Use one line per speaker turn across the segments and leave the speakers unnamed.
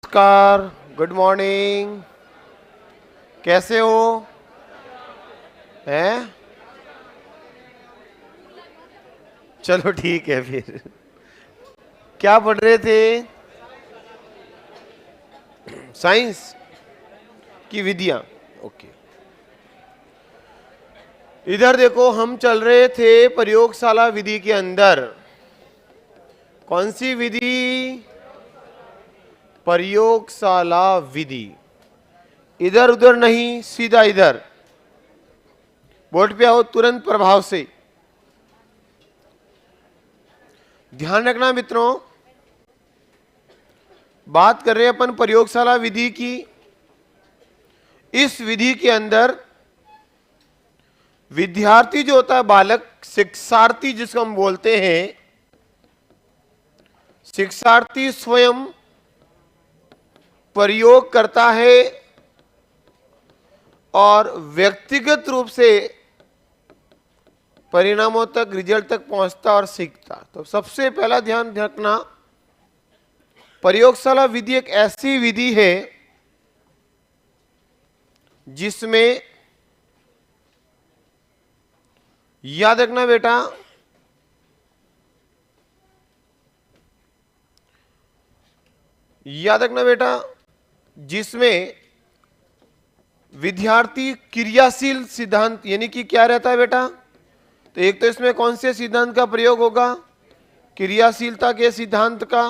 नमस्कार, good morning. कैसे हो? हैं? चलो ठीक है फिर। क्या पढ़ रहे थे? साइंस की विधियां। ओके, इधर देखो, हम चल रहे थे प्रयोगशाला विधि के अंदर। कौन सी विधि? प्रयोगशाला विधि। इधर उधर नहीं, सीधा इधर। बोर्ड पे आओ तुरंत प्रभाव से। ध्यान रखना मित्रों, बात कर रहे हैं अपन प्रयोगशाला विधि की। इस विधि के अंदर विद्यार्थी जो होता है, बालक, शिक्षार्थी जिसको हम बोलते हैं, शिक्षार्थी स्वयं प्रयोग करता है और व्यक्तिगत रूप से परिणामों तक, रिजल्ट तक पहुंचता और सीखता। तो सबसे पहला ध्यान रखना, प्रयोगशाला विधि एक ऐसी विधि है जिसमें, याद रखना बेटा, याद रखना बेटा, जिसमें विद्यार्थी क्रियाशील सिद्धांत, यानी कि क्या रहता है बेटा? तो एक तो इसमें कौन से सिद्धांत का प्रयोग होगा? क्रियाशीलता के सिद्धांत का।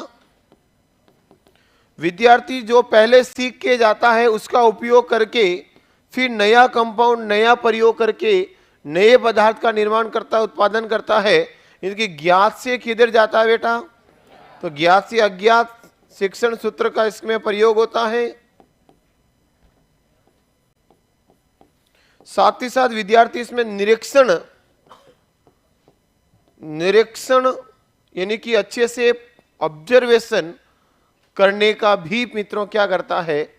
विद्यार्थी जो पहले सीख के जाता है उसका उपयोग करके फिर नया कंपाउंड, नया प्रयोग करके नए पदार्थ का निर्माण करता है, उत्पादन करता है। इनकी ज्ञात से किधर जाता है बेटा? तो ज्ञात से अज्ञात शिक्षण सूत्र का इसमें प्रयोग होता है। साथ ही साथ विद्यार्थी इसमें निरीक्षण यानी कि अच्छे से ऑब्जर्वेशन करने का भी मित्रों क्या करता है?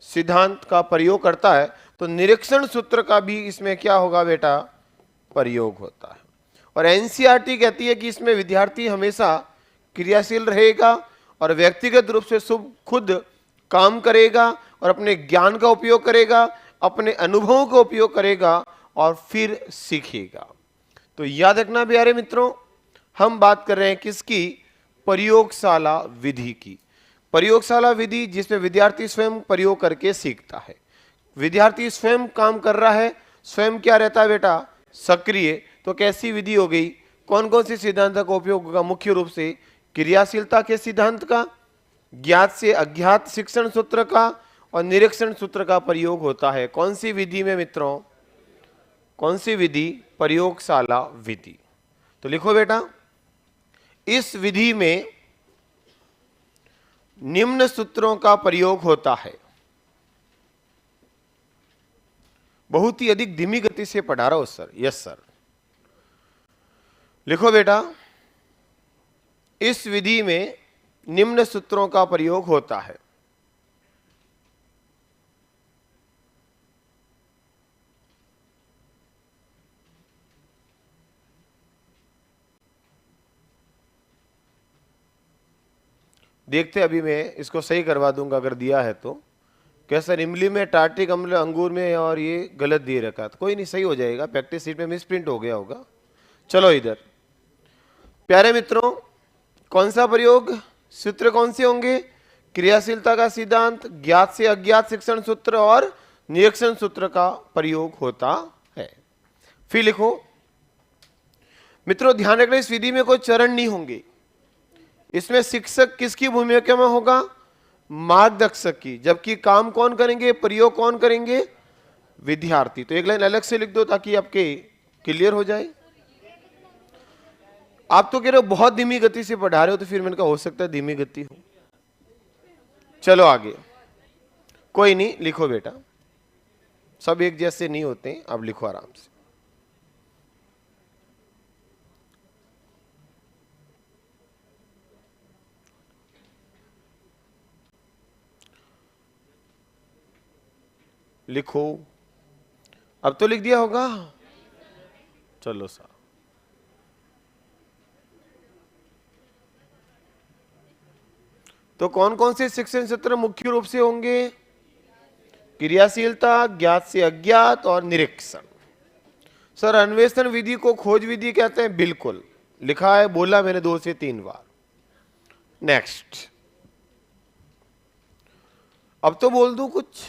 सिद्धांत का प्रयोग करता है। तो निरीक्षण सूत्र का भी इसमें क्या होगा बेटा? प्रयोग होता है। और एनसीईआरटी कहती है कि इसमें विद्यार्थी हमेशा क्रियाशील रहेगा और व्यक्तिगत रूप से खुद काम करेगा और अपने ज्ञान का उपयोग करेगा, अपने अनुभवों का उपयोग करेगा और फिर सीखेगा। तो याद रखना प्यारे मित्रों, हम बात कर रहे हैं किसकी? प्रयोगशाला विधि की। प्रयोगशाला विधि जिसमें विद्यार्थी स्वयं प्रयोग करके सीखता है। विद्यार्थी स्वयं काम कर रहा है, स्वयं क्या रहता है बेटा? सक्रिय। तो कैसी विधि हो गई? कौन कौन सी सिद्धांत का उपयोग होगा? मुख्य रूप से क्रियाशीलता के सिद्धांत का, ज्ञात से अज्ञात शिक्षण सूत्र का और निरीक्षण सूत्र का प्रयोग होता है। कौन सी विधि में मित्रों? कौन सी विधि? प्रयोगशाला विधि। तो लिखो बेटा, इस विधि में निम्न सूत्रों का प्रयोग होता है। बहुत ही अधिक धीमी गति से पढ़ा रहा हूं सर। Yes sir. लिखो बेटा, इस विधि में निम्न सूत्रों का प्रयोग होता है। देखते, अभी मैं इसको सही करवा दूंगा अगर दिया है तो। कैसा? इमली में टार्टिक अम्ल, अंगूर में, और ये गलत दे रखा। तो कोई नहीं, सही हो जाएगा। प्रैक्टिस सीट में मिसप्रिंट हो गया होगा। चलो इधर प्यारे मित्रों, कौन सा प्रयोग सूत्र कौन से होंगे? क्रियाशीलता का सिद्धांत, ज्ञात से अज्ञात शिक्षण सूत्र और निरीक्षण सूत्र का प्रयोग होता है। फिर लिखो मित्रों, ध्यान रखना, इस विधि में कोई चरण नहीं होंगे। इसमें शिक्षक किसकी भूमिका में होगा? मार्गदर्शक की। जबकि काम कौन करेंगे? प्रयोग कौन करेंगे? विद्यार्थी। तो एक लाइन अलग से लिख दो ताकि आपके क्लियर हो जाए। आप तो कह रहे हो बहुत धीमी गति से पढ़ा रहे हो, तो फिर मैंने कहा हो सकता है धीमी गति हो। चलो आगे, कोई नहीं, लिखो बेटा, सब एक जैसे नहीं होते। अब लिखो आराम से। लिखो, अब तो लिख दिया होगा। चलो सर, तो कौन कौन से शिक्षण सत्र मुख्य रूप से होंगे? क्रियाशीलता, ज्ञात से अज्ञात और निरीक्षण। सर अन्वेषण विधि को खोज विधि कहते हैं, बिल्कुल लिखा है, बोला मैंने 2 से 3 बार। नेक्स्ट, अब तो बोल दूं कुछ।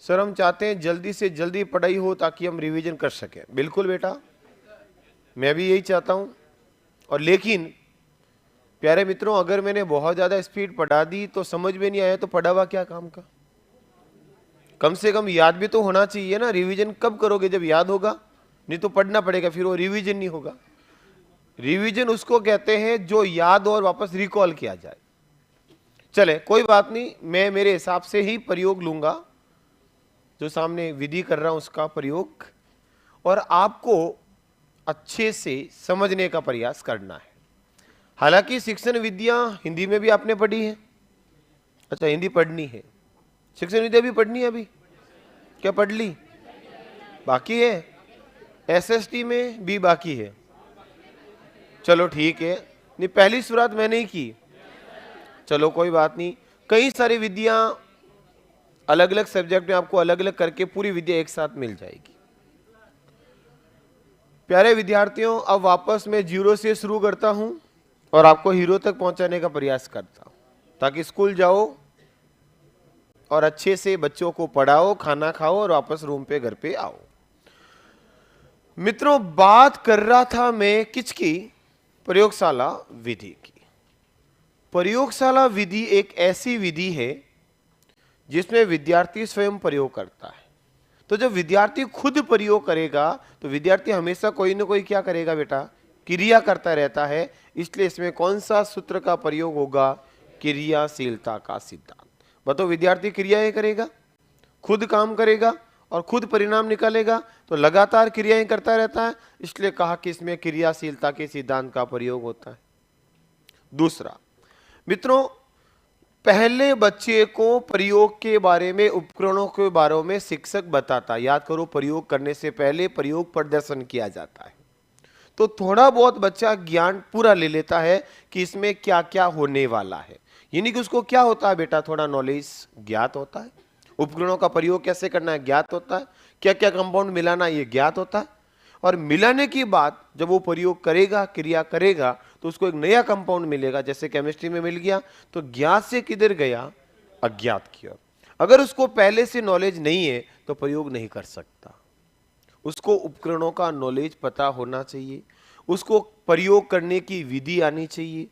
सर हम चाहते हैं जल्दी से जल्दी पढ़ाई हो ताकि हम रिवीजन कर सकें। बिल्कुल बेटा, मैं भी यही चाहता हूं। और लेकिन प्यारे मित्रों, अगर मैंने बहुत ज्यादा स्पीड पढ़ा दी तो समझ में नहीं आया तो पढ़ा हुआ क्या काम का? कम से कम याद भी तो होना चाहिए ना। रिवीजन कब करोगे? जब याद होगा, नहीं तो पढ़ना पड़ेगा, फिर वो रिवीजन नहीं होगा। रिवीजन उसको कहते हैं जो याद और वापस रिकॉल किया जाए। चले कोई बात नहीं, मैं मेरे हिसाब से ही प्रयोग लूंगा, जो सामने विधि कर रहा हूं उसका प्रयोग, और आपको अच्छे से समझने का प्रयास करना है। हालांकि शिक्षण विद्या हिंदी में भी आपने पढ़ी है। अच्छा, हिंदी पढ़नी है, शिक्षण विद्या भी पढ़नी है। अभी क्या पढ़ ली? बाकी है। एसएसटी में भी बाकी है। चलो ठीक है, नहीं पहली शुरुआत मैंने ही की। चलो कोई बात नहीं, कई सारी विद्या अलग अलग सब्जेक्ट में आपको अलग अलग करके पूरी विद्या एक साथ मिल जाएगी। प्यारे विद्यार्थियों, अब वापस मैं 0 से शुरू करता हूं और आपको हीरो तक पहुंचाने का प्रयास करता हूं, ताकि स्कूल जाओ और अच्छे से बच्चों को पढ़ाओ, खाना खाओ और वापस रूम पे घर पे आओ। मित्रों, बात कर रहा था मैं किसकी? प्रयोगशाला विधि की। प्रयोगशाला विधि एक ऐसी विधि है जिसमें विद्यार्थी स्वयं प्रयोग करता है। तो जब विद्यार्थी खुद प्रयोग करेगा तो विद्यार्थी हमेशा कोई ना कोई क्या करेगा बेटा? क्रिया करता रहता है। इसलिए इसमें कौन सा सूत्र का प्रयोग होगा? क्रियाशीलता का सिद्धांत। बताओ, विद्यार्थी क्रियाएं करेगा, खुद काम करेगा और खुद परिणाम निकालेगा, तो लगातार क्रियाएं करता रहता है। इसलिए कहा कि इसमें क्रियाशीलता के सिद्धांत का प्रयोग होता है। दूसरा मित्रों, पहले बच्चे को प्रयोग के बारे में, उपकरणों के बारे में शिक्षक बताता। याद करो, प्रयोग करने से पहले प्रयोग प्रदर्शन किया जाता है, तो थोड़ा बहुत बच्चा ज्ञान पूरा ले लेता है कि इसमें क्या क्या होने वाला है। यानी कि उसको क्या होता है बेटा? थोड़ा नॉलेज ज्ञात होता है। उपकरणों का प्रयोग कैसे करना है ज्ञात होता है। क्या क्या कंपाउंड मिलाना ये ज्ञात होता है। और मिलाने की बाद जब वो प्रयोग करेगा, क्रिया करेगा, तो उसको एक नया कंपाउंड मिलेगा। जैसे केमिस्ट्री में मिल गया, तो ज्ञात से किधर गया? अज्ञात की ओर। अगर उसको पहले से नॉलेज नहीं है तो प्रयोग नहीं कर सकता। उसको उपकरणों का नॉलेज पता होना चाहिए, उसको प्रयोग करने की विधि आनी चाहिए,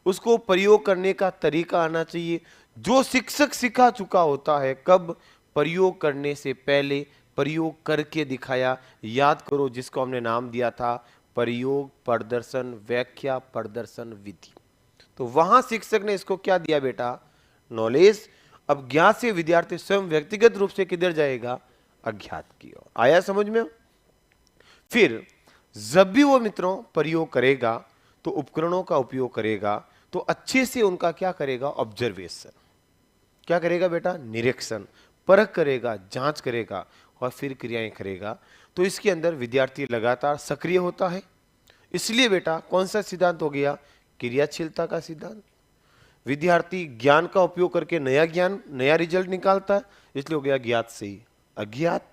उसको प्रयोग करने का तरीका आना चाहिए, जो शिक्षक सिखा चुका होता है। कब? प्रयोग करने से पहले प्रयोग करके दिखाया। याद करो, जिसको हमने नाम दिया था प्रयोग प्रदर्शन व्याख्या प्रदर्शन विधि। तो वहां शिक्षक ने इसको क्या दिया बेटा? नॉलेज। अब ज्ञात से विद्यार्थी स्वयं व्यक्तिगत रूप से किधर जाएगा? अज्ञात की ओर। आया समझ में? फिर जब भी वो मित्रों प्रयोग करेगा तो उपकरणों का उपयोग करेगा, तो अच्छे से उनका क्या करेगा? ऑब्जर्वेशन। क्या करेगा बेटा? निरीक्षण, परख करेगा, जांच करेगा और फिर क्रियाएं करेगा। तो इसके अंदर विद्यार्थी लगातार सक्रिय होता है। इसलिए बेटा कौन सा सिद्धांत हो गया? क्रियाशीलता का सिद्धांत। विद्यार्थी ज्ञान का उपयोग करके नया ज्ञान, नया रिजल्ट निकालता है, इसलिए हो गया ज्ञात से अज्ञात।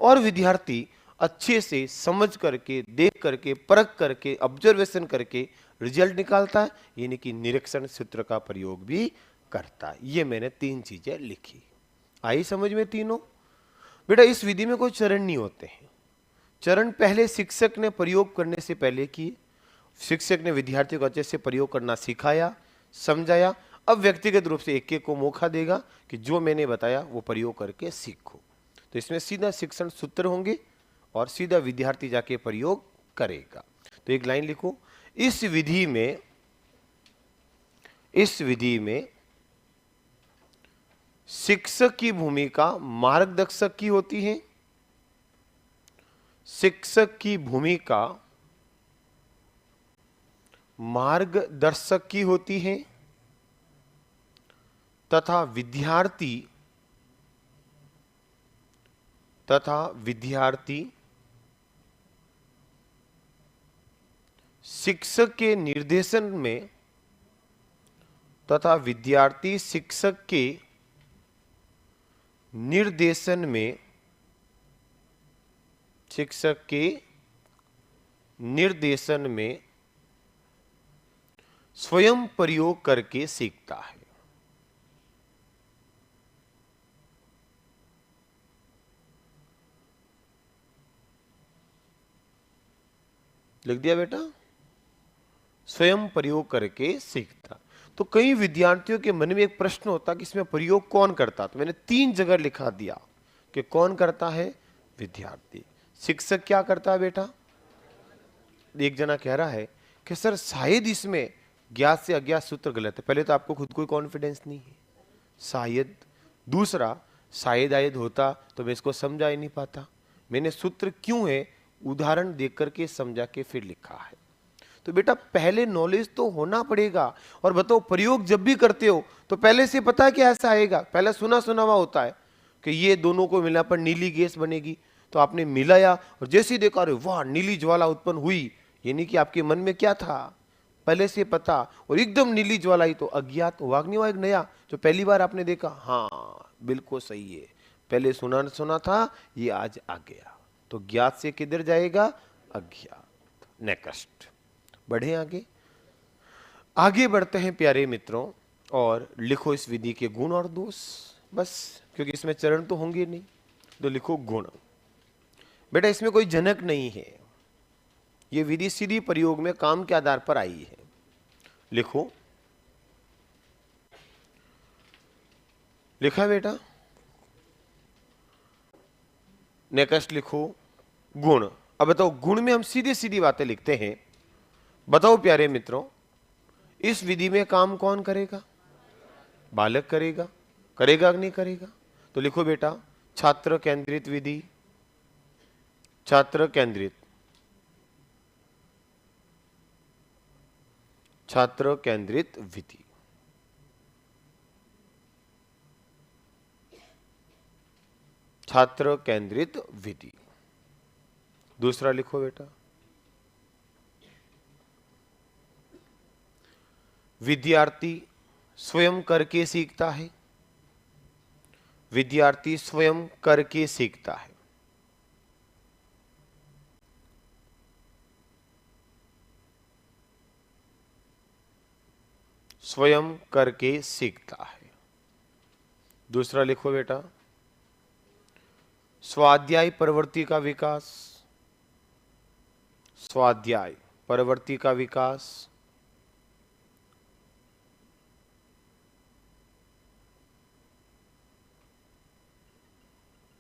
और विद्यार्थी अच्छे से समझ करके, देख करके, परख करके, ऑब्जर्वेशन करके रिजल्ट निकालता है, यानी कि निरीक्षण सूत्र का प्रयोग भी करता है। ये मैंने 3 चीजें लिखी। आई समझ में तीनों? बेटा इस विधि में कोई चरण नहीं होते हैं। चरण पहले शिक्षक ने प्रयोग करने से पहले किए। शिक्षक ने विद्यार्थियों को अच्छे से प्रयोग करना सिखाया, समझाया। अब व्यक्तिगत रूप से एक एक को मौका देगा कि जो मैंने बताया वो प्रयोग करके सीखो। तो इसमें सीधा शिक्षण सूत्र होंगे और सीधा विद्यार्थी जाके प्रयोग करेगा। तो एक लाइन लिखो, इस विधि में शिक्षक की भूमिका मार्गदर्शक की होती है। शिक्षक की भूमिका मार्गदर्शक की होती है तथा विद्यार्थी शिक्षक के निर्देशन में तथा विद्यार्थी शिक्षक के निर्देशन में स्वयं प्रयोग करके सीखता है। लिख दिया बेटा, स्वयं प्रयोग करके सीखता। तो कई विद्यार्थियों के मन में एक प्रश्न होता कि इसमें प्रयोग कौन करता, तो मैंने 3 जगह लिखा दिया कि कौन करता है, विद्यार्थी। शिक्षक क्या करता है बेटा? एक जना कह रहा है कि सर शायद इसमें ज्ञात से अज्ञात सूत्र गलत है। पहले तो आपको खुद कोई कॉन्फिडेंस नहीं है, शायद। दूसरा, शायद आयद होता तो मैं इसको समझा ही नहीं पाता। मैंने सूत्र क्यों है उदाहरण देख करके समझा के फिर लिखा है। तो बेटा पहले नॉलेज तो होना पड़ेगा। और बताओ, प्रयोग जब भी करते हो तो पहले से पता है कि ऐसा आएगा? पहले सुना सुना हुआ होता है कि ये दोनों को मिला पर नीली गैस बनेगी, तो आपने मिलाया और जैसे ही देखा, अरे वाह, नीली ज्वाला उत्पन्न हुई। यानी कि आपके मन में क्या था, पहले से पता। और एकदम नीली ज्वाला ही तो अज्ञात हुआ नहीं हुआ, एक नया जो पहली बार आपने देखा। हाँ बिल्कुल सही है, पहले सुना सुना था, ये आज आ गया। तो ज्ञात से किधर जाएगा, अज्ञात। नेक्स्ट बढ़े आगे। आगे बढ़ते हैं प्यारे मित्रों, और लिखो इस विधि के गुण और दोष। बस, क्योंकि इसमें चरण तो होंगे नहीं, तो लिखो गुण। बेटा इसमें कोई जनक नहीं है, ये विधि सीधी प्रयोग में काम के आधार पर आई है। लिखो, लिखा बेटा? नेक्स्ट लिखो गुण। अब बताओ, गुण में हम सीधी सीधी बातें लिखते हैं। बताओ प्यारे मित्रों, इस विधि में काम कौन करेगा? बालक करेगा। करेगा कि नहीं करेगा? तो लिखो बेटा, छात्र केंद्रित विधि। छात्र केंद्रित, छात्र केंद्रित विधि। छात्र केंद्रित विधि। दूसरा लिखो बेटा, विद्यार्थी स्वयं करके सीखता है। विद्यार्थी स्वयं करके सीखता है। स्वयं करके सीखता है। दूसरा लिखो बेटा, स्वाध्याय प्रवृत्ति का विकास। स्वाध्याय प्रवृत्ति का विकास।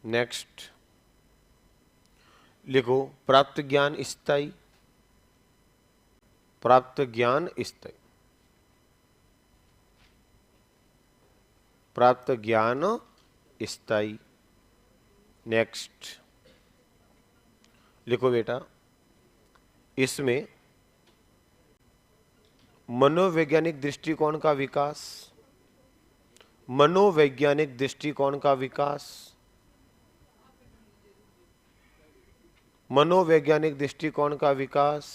नेक्स्ट लिखो, प्राप्त ज्ञान स्थायी। प्राप्त ज्ञान स्थायी। प्राप्त ज्ञान स्थायी। नेक्स्ट लिखो बेटा, इसमें मनोवैज्ञानिक दृष्टिकोण का विकास। मनोवैज्ञानिक दृष्टिकोण का विकास। मनोवैज्ञानिक दृष्टिकोण का विकास।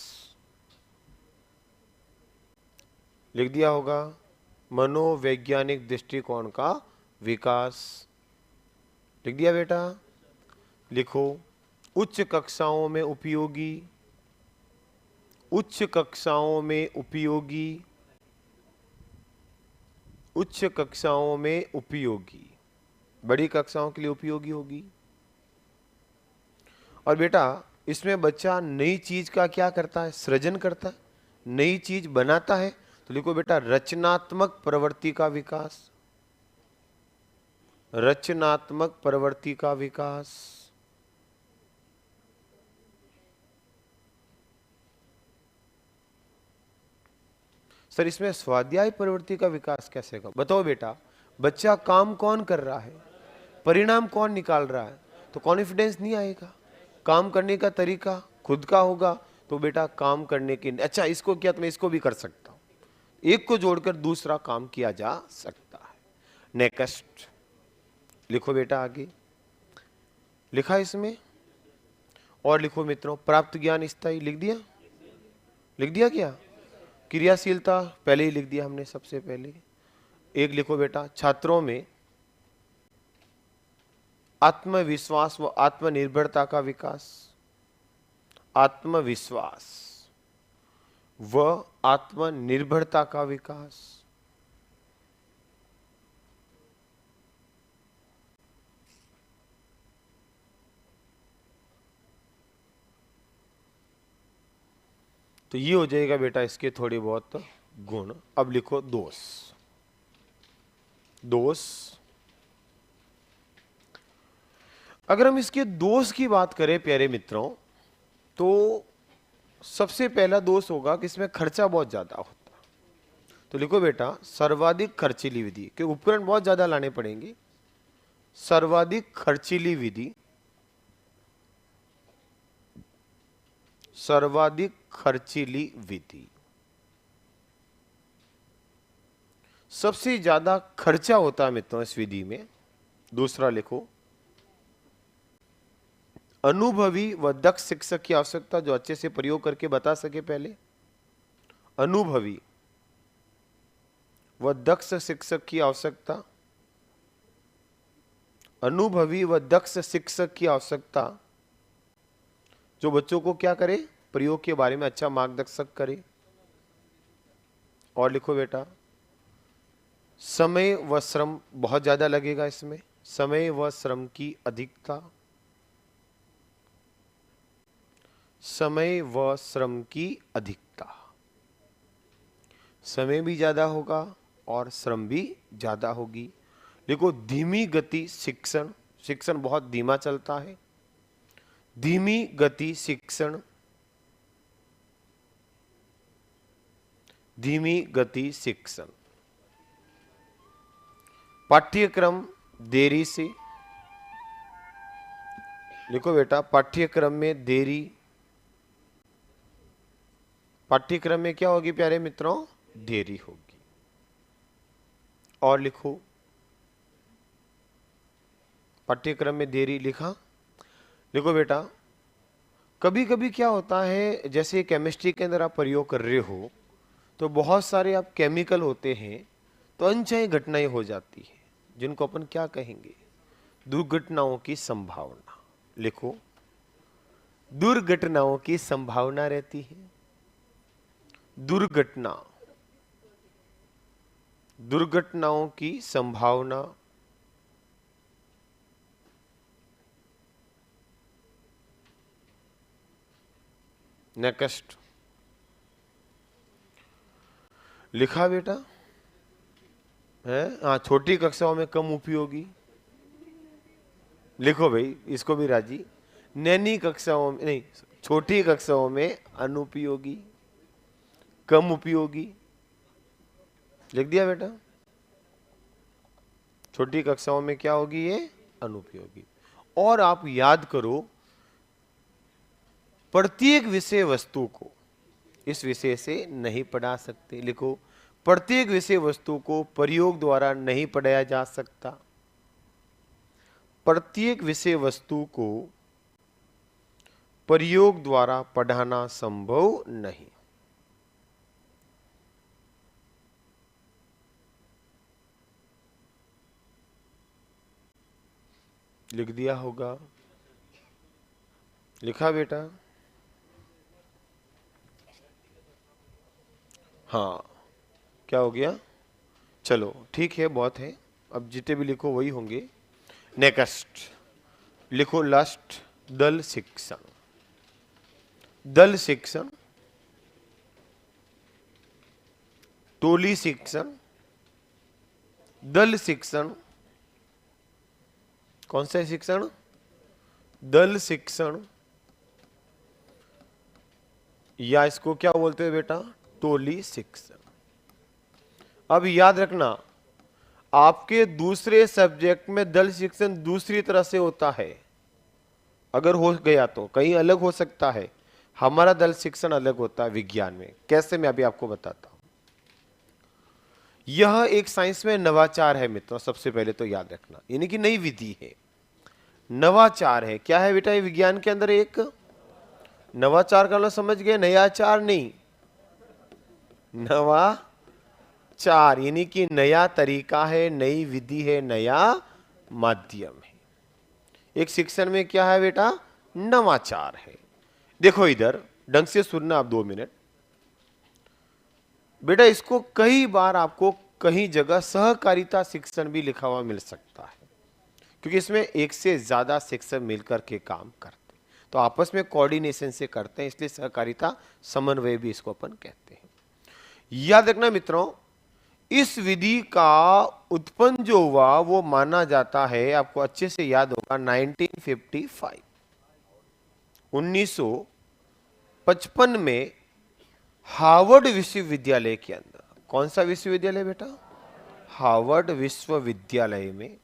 लिख दिया होगा, मनोवैज्ञानिक दृष्टिकोण का विकास। लिख दिया बेटा? लिखो, उच्च कक्षाओं में उपयोगी। उच्च कक्षाओं में उपयोगी। उच्च कक्षाओं में उपयोगी। बड़ी कक्षाओं के लिए उपयोगी होगी। और बेटा इसमें बच्चा नई चीज का क्या करता है? सृजन करता है, नई चीज बनाता है। तो लिखो बेटा, रचनात्मक प्रवृत्ति का विकास। रचनात्मक प्रवृत्ति का विकास। सर इसमें स्वाध्याय प्रवृत्ति का विकास कैसे होगा? बताओ बेटा, बच्चा काम कौन कर रहा है, परिणाम कौन निकाल रहा है, तो कॉन्फिडेंस नहीं आएगा। काम करने का तरीका खुद का होगा, तो बेटा काम करने के, अच्छा इसको किया तो मैं इसको भी कर सकता हूं, एक को जोड़कर दूसरा काम किया जा सकता है। नेक्स्ट लिखो बेटा, आगे लिखा इसमें। और लिखो मित्रों, प्राप्त ज्ञान स्थायी। लिख दिया? लिख दिया क्या? क्रियाशीलता पहले ही लिख दिया हमने सबसे पहले। एक लिखो बेटा, छात्रों में आत्मविश्वास व आत्मनिर्भरता का विकास। आत्मविश्वास व आत्मनिर्भरता का विकास। तो ये हो जाएगा बेटा इसके थोड़ी बहुत गुण। अब लिखो दोष। दोष, अगर हम इसके दोष की बात करें प्यारे मित्रों, तो सबसे पहला दोष होगा कि इसमें खर्चा बहुत ज्यादा होता। तो लिखो बेटा सर्वाधिक खर्चीली विधि, क्योंकि उपकरण बहुत ज्यादा लाने पड़ेंगे। सर्वाधिक खर्चीली विधि, सर्वाधिक खर्चीली विधि, सबसे ज्यादा खर्चा होता है मित्रों इस विधि में। दूसरा लिखो अनुभवी व दक्ष शिक्षक की आवश्यकता, जो अच्छे से प्रयोग करके बता सके पहले। अनुभवी व दक्ष शिक्षक की आवश्यकता। अनुभवी व दक्ष शिक्षक की आवश्यकता, जो बच्चों को क्या करे, प्रयोग के बारे में अच्छा मार्गदर्शक करे। और लिखो बेटा समय व श्रम बहुत ज्यादा लगेगा इसमें। समय व श्रम की अधिकता। समय व श्रम की अधिकता, समय भी ज्यादा होगा और श्रम भी ज्यादा होगी। देखो धीमी गति शिक्षण, शिक्षण बहुत धीमा चलता है। धीमी गति शिक्षण, धीमी गति शिक्षण। पाठ्यक्रम देरी से, लिखो बेटा पाठ्यक्रम में देरी। पाठ्यक्रम में क्या होगी प्यारे मित्रों, देरी होगी। और लिखो पाठ्यक्रम में देरी लिखा। लिखो बेटा कभी कभी क्या होता है, जैसे केमिस्ट्री के अंदर आप प्रयोग कर रहे हो तो बहुत सारे आप केमिकल होते हैं, तो अनचाही घटनाएं हो जाती है, जिनको अपन क्या कहेंगे, दुर्घटनाओं की संभावना। लिखो दुर्घटनाओं की संभावना रहती है। दुर्घटना, दुर्घटनाओं की संभावना। नेक्स्ट लिखा बेटा है। हाँ, छोटी कक्षाओं में कम उपयोगी। लिखो भाई इसको भी राजी। नैनी कक्षाओं में नहीं, छोटी कक्षाओं में अनुपयोगी, कम उपयोगी। लिख दिया बेटा, छोटी कक्षाओं में क्या होगी, ये अनुपयोगी। और आप याद करो प्रत्येक विषय वस्तु को इस विषय से नहीं पढ़ा सकते। लिखो प्रत्येक विषय वस्तु को प्रयोग द्वारा नहीं पढ़ाया जा सकता। प्रत्येक विषय वस्तु को प्रयोग द्वारा पढ़ाना संभव नहीं। लिख दिया होगा, लिखा बेटा। हाँ क्या हो गया, चलो ठीक है, बहुत है। अब जितने भी लिखो वही होंगे। नेक्स्ट लिखो लास्ट, दल शिक्षण। दल शिक्षण, टोली शिक्षण, दल शिक्षण। कौन सा शिक्षण, दल शिक्षण, या इसको क्या बोलते हैं बेटा, टोली शिक्षण। अब याद रखना आपके दूसरे सब्जेक्ट में दल शिक्षण दूसरी तरह से होता है। अगर हो गया तो कहीं अलग हो सकता है। हमारा दल शिक्षण अलग होता है विज्ञान में। कैसे, मैं अभी आपको बताता हूं। यह एक साइंस में नवाचार है मित्रों, सबसे पहले तो याद रखना, यानी कि नई विधि है, नवाचार है। क्या है बेटा ये विज्ञान के अंदर एक नवाचार का, समझ गए, नयाचार नहीं, नवाचार, यानी कि नया तरीका है, नई विधि है, नया माध्यम है। एक शिक्षण में क्या है बेटा? नवाचार है। देखो इधर ढंग से सुनना आप 2 मिनट बेटा, इसको कई बार आपको कहीं जगह सहकारिता शिक्षण भी लिखा हुआ मिल सकता है, क्योंकि इसमें एक से ज्यादा शिक्षक मिलकर के काम करते हैं, तो आपस में कोऑर्डिनेशन से करते हैं, इसलिए सहकारिता समन्वय भी इसको अपन कहते हैं। याद रखना मित्रों, इस विधि का उत्पन्न जो हुआ वो माना जाता है, आपको अच्छे से याद होगा, 1955 1955 में हार्वर्ड विश्वविद्यालय के अंदर। कौन सा विश्वविद्यालय बेटा? हार्वर्ड विश्वविद्यालय में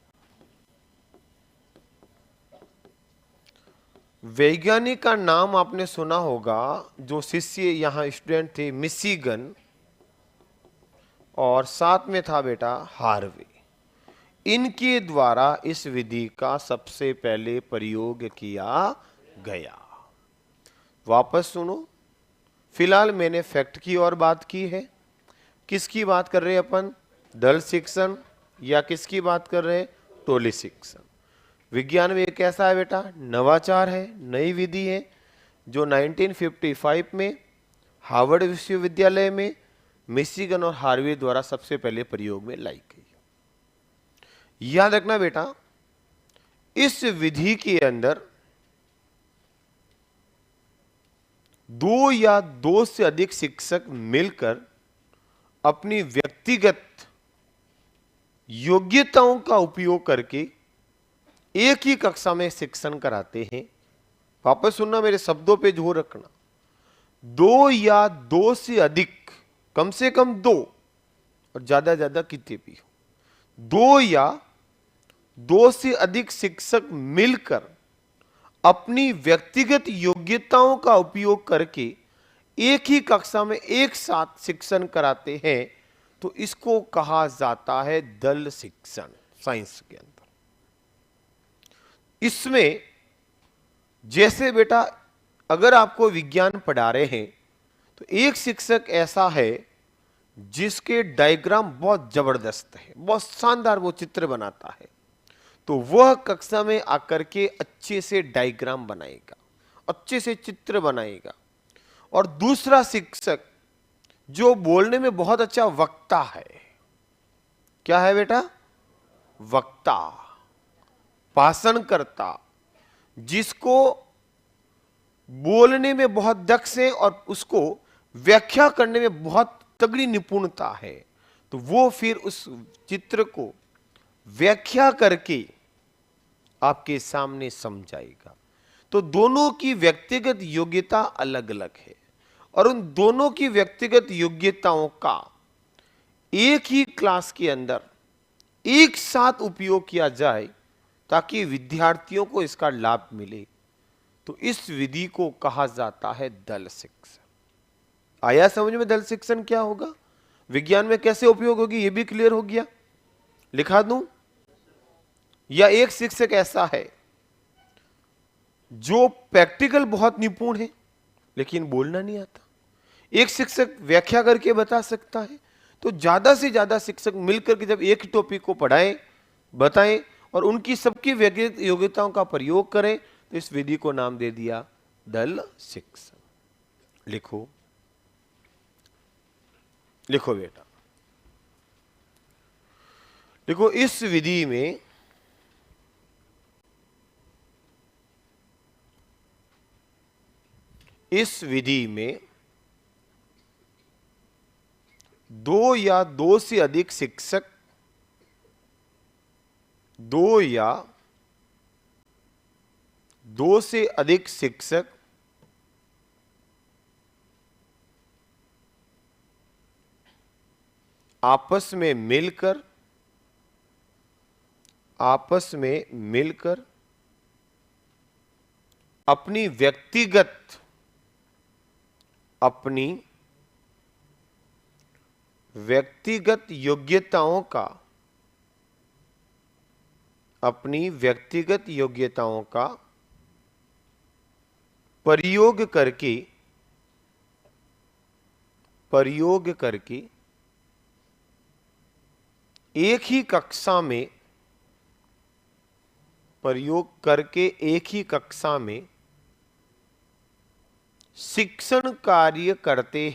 वैज्ञानिक का नाम आपने सुना होगा, जो शिष्य यहां स्टूडेंट थे, मिशिगन, और साथ में था बेटा हार्वे। इनके द्वारा इस विधि का सबसे पहले प्रयोग किया गया। वापस सुनो, फिलहाल मैंने फैक्ट की और बात की है। किसकी बात कर रहे हैं अपन? दल शिक्षण, या किसकी बात कर रहे हैं? टोली शिक्षण। विज्ञान में एक ऐसा है बेटा, नवाचार है, नई विधि है, जो 1955 में हार्वर्ड विश्वविद्यालय में मिशिगन और हार्वे द्वारा सबसे पहले प्रयोग में लाई गई। याद रखना बेटा, इस विधि के अंदर 2 या 2 से अधिक शिक्षक मिलकर अपनी व्यक्तिगत योग्यताओं का उपयोग करके एक ही कक्षा में शिक्षण कराते हैं। वापस सुनना, मेरे शब्दों पे जोर रखना। 2 या 2 से अधिक, कम से कम 2 और ज्यादा कितने भी हो, 2 या 2 से अधिक शिक्षक मिलकर अपनी व्यक्तिगत योग्यताओं का उपयोग करके एक ही कक्षा में एक साथ शिक्षण कराते हैं, तो इसको कहा जाता है दल शिक्षण साइंस के अंदर। इसमें जैसे बेटा, अगर आपको विज्ञान पढ़ा रहे हैं तो एक शिक्षक ऐसा है जिसके डायग्राम बहुत जबरदस्त है, बहुत शानदार वो चित्र बनाता है, तो वह कक्षा में आकर के अच्छे से डायग्राम बनाएगा, अच्छे से चित्र बनाएगा। और दूसरा शिक्षक जो बोलने में बहुत अच्छा वक्ता है, क्या है बेटा? वक्ता, भाषण करता, जिसको बोलने में बहुत दक्ष है और उसको व्याख्या करने में बहुत तगड़ी निपुणता है, तो वो फिर उस चित्र को व्याख्या करके आपके सामने समझाएगा। तो दोनों की व्यक्तिगत योग्यता अलग अलग है, और उन दोनों की व्यक्तिगत योग्यताओं का एक ही क्लास के अंदर एक साथ उपयोग किया जाए ताकि विद्यार्थियों को इसका लाभ मिले, तो इस विधि को कहा जाता है दल शिक्षण। आया समझ में दल शिक्षण क्या होगा, विज्ञान में कैसे उपयोग होगी, यह भी क्लियर हो गया? लिखा दूं? या एक शिक्षक ऐसा है जो प्रैक्टिकल बहुत निपुण है लेकिन बोलना नहीं आता, एक शिक्षक व्याख्या करके बता सकता है, तो ज्यादा से ज्यादा शिक्षक मिलकर के जब एक टॉपिक को पढ़ाएं, बताएं और उनकी सबकी व्यक्तिगत योग्यताओं का प्रयोग करें, तो इस विधि को नाम दे दिया दल शिक्षण। लिखो, लिखो बेटा, देखो इस विधि में इस विधि में 2 या 2 से अधिक शिक्षक, 2 या 2 से अधिक शिक्षक आपस में मिलकर अपनी व्यक्तिगत योग्यताओं का प्रयोग प्रयोग करके एक ही कक्षा में शिक्षण कार्य करते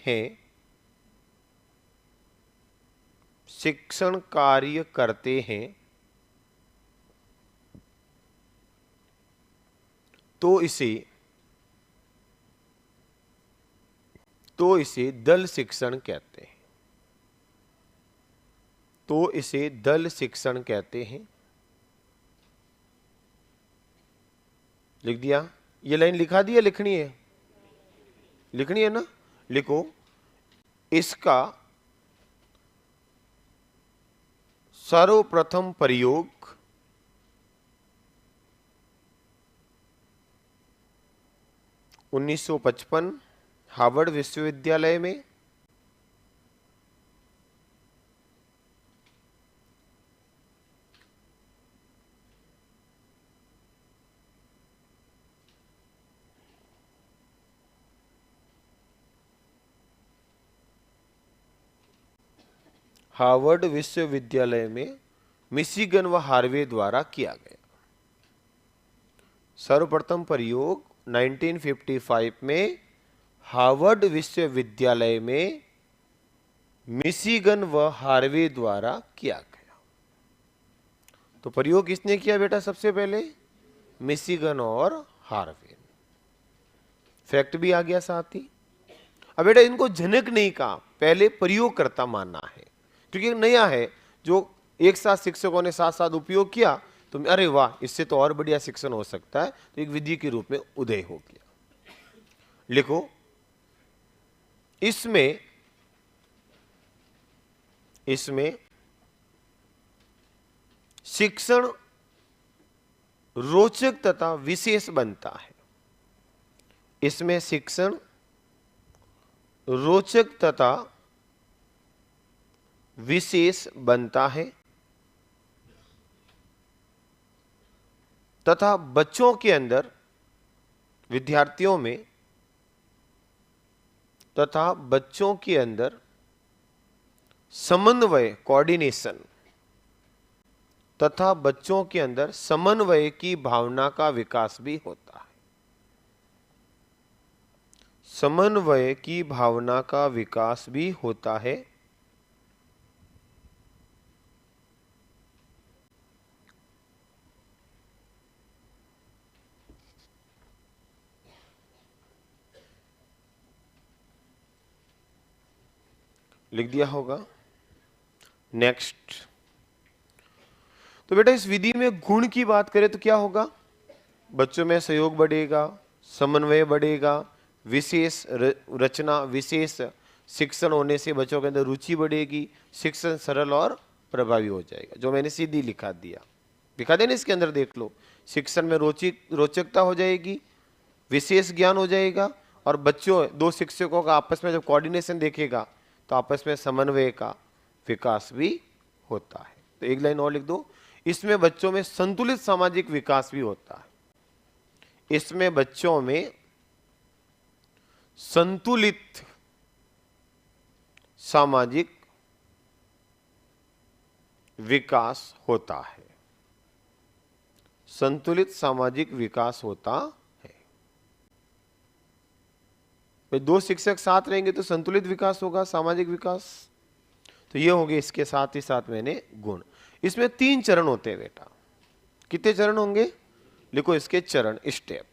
हैं तो इसे दल शिक्षण कहते हैं। लिख दिया? ये लाइन लिखा दी है, लिखनी है? लिखनी है ना? लिखो, इसका सर्वप्रथम प्रयोग 1955 हार्वर्ड विश्वविद्यालय में मिशिगन व हार्वे द्वारा किया गया। सर्वप्रथम प्रयोग 1955 में हार्वर्ड विश्वविद्यालय में मिशिगन व हार्वे द्वारा किया गया। तो प्रयोग किसने किया बेटा? सबसे पहले मिशिगन और हार्वे। फैक्ट भी आ गया साथ ही। अब बेटा इनको जनक नहीं कहा, पहले प्रयोगकर्ता मानना है, क्योंकि नया है जो एक साथ शिक्षकों ने साथ साथ उपयोग किया तो अरे वाह, इससे तो और बढ़िया शिक्षण हो सकता है, तो एक विधि के रूप में उदय हो गया। लिखो, इसमें शिक्षण रोचक तथा विशेष बनता है। इसमें शिक्षण रोचक तथा विशेष बनता है तथा बच्चों के अंदर, विद्यार्थियों में तथा बच्चों के अंदर समन्वय, कोऑर्डिनेशन तथा बच्चों के अंदर समन्वय की भावना का विकास भी होता है। समन्वय की भावना का विकास भी होता है लिख दिया होगा। नेक्स्ट, तो बेटा इस विधि में गुण की बात करें तो क्या होगा? बच्चों में सहयोग बढ़ेगा, समन्वय बढ़ेगा, विशेष रचना, विशेष शिक्षण होने से बच्चों के अंदर रुचि बढ़ेगी, शिक्षण सरल और प्रभावी हो जाएगा। जो मैंने सीधी लिखा देना इसके अंदर देख लो। शिक्षण में रोचकता हो जाएगी, विशेष ज्ञान हो जाएगा, और बच्चों, दो शिक्षकों का आपस में जब कोऑर्डिनेशन देखेगा तो आपस में समन्वय का विकास भी होता है। तो एक लाइन और लिख दो, इसमें बच्चों में संतुलित सामाजिक विकास भी होता है। इसमें बच्चों में संतुलित सामाजिक विकास होता है। संतुलित सामाजिक विकास होता है। भाई दो शिक्षक साथ रहेंगे तो संतुलित विकास होगा, सामाजिक विकास। तो ये हो गए इसके साथ ही साथ मैंने गुण। इसमें 3 चरण होते हैं बेटा। कितने चरण होंगे? लिखो इसके चरण, स्टेप।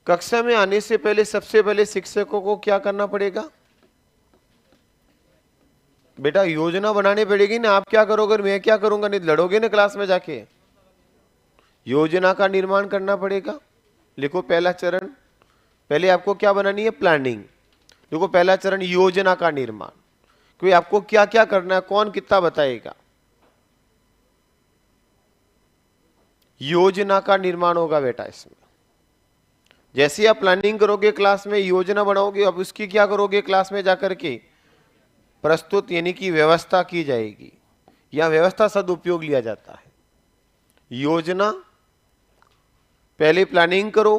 कक्षा में आने से पहले सबसे पहले शिक्षकों को क्या करना पड़ेगा? बेटा योजना बनानी पड़ेगी ना। आप क्या करोगे, मैं क्या करूंगा, नहीं लड़ोगे ना क्लास में जाके। योजना का निर्माण करना पड़ेगा। लिखो पहला चरण, पहले आपको क्या बनानी है? प्लानिंग। देखो पहला चरण योजना का निर्माण, क्योंकि आपको क्या क्या करना है, कौन कितना बताएगा। योजना का निर्माण होगा बेटा इसमें। जैसे आप प्लानिंग करोगे क्लास में, योजना बनाओगे, अब उसकी क्या करोगे क्लास में जाकर के? प्रस्तुत, यानी कि व्यवस्था की जाएगी, या व्यवस्था सदुपयोग लिया जाता है। योजना, पहले प्लानिंग करो,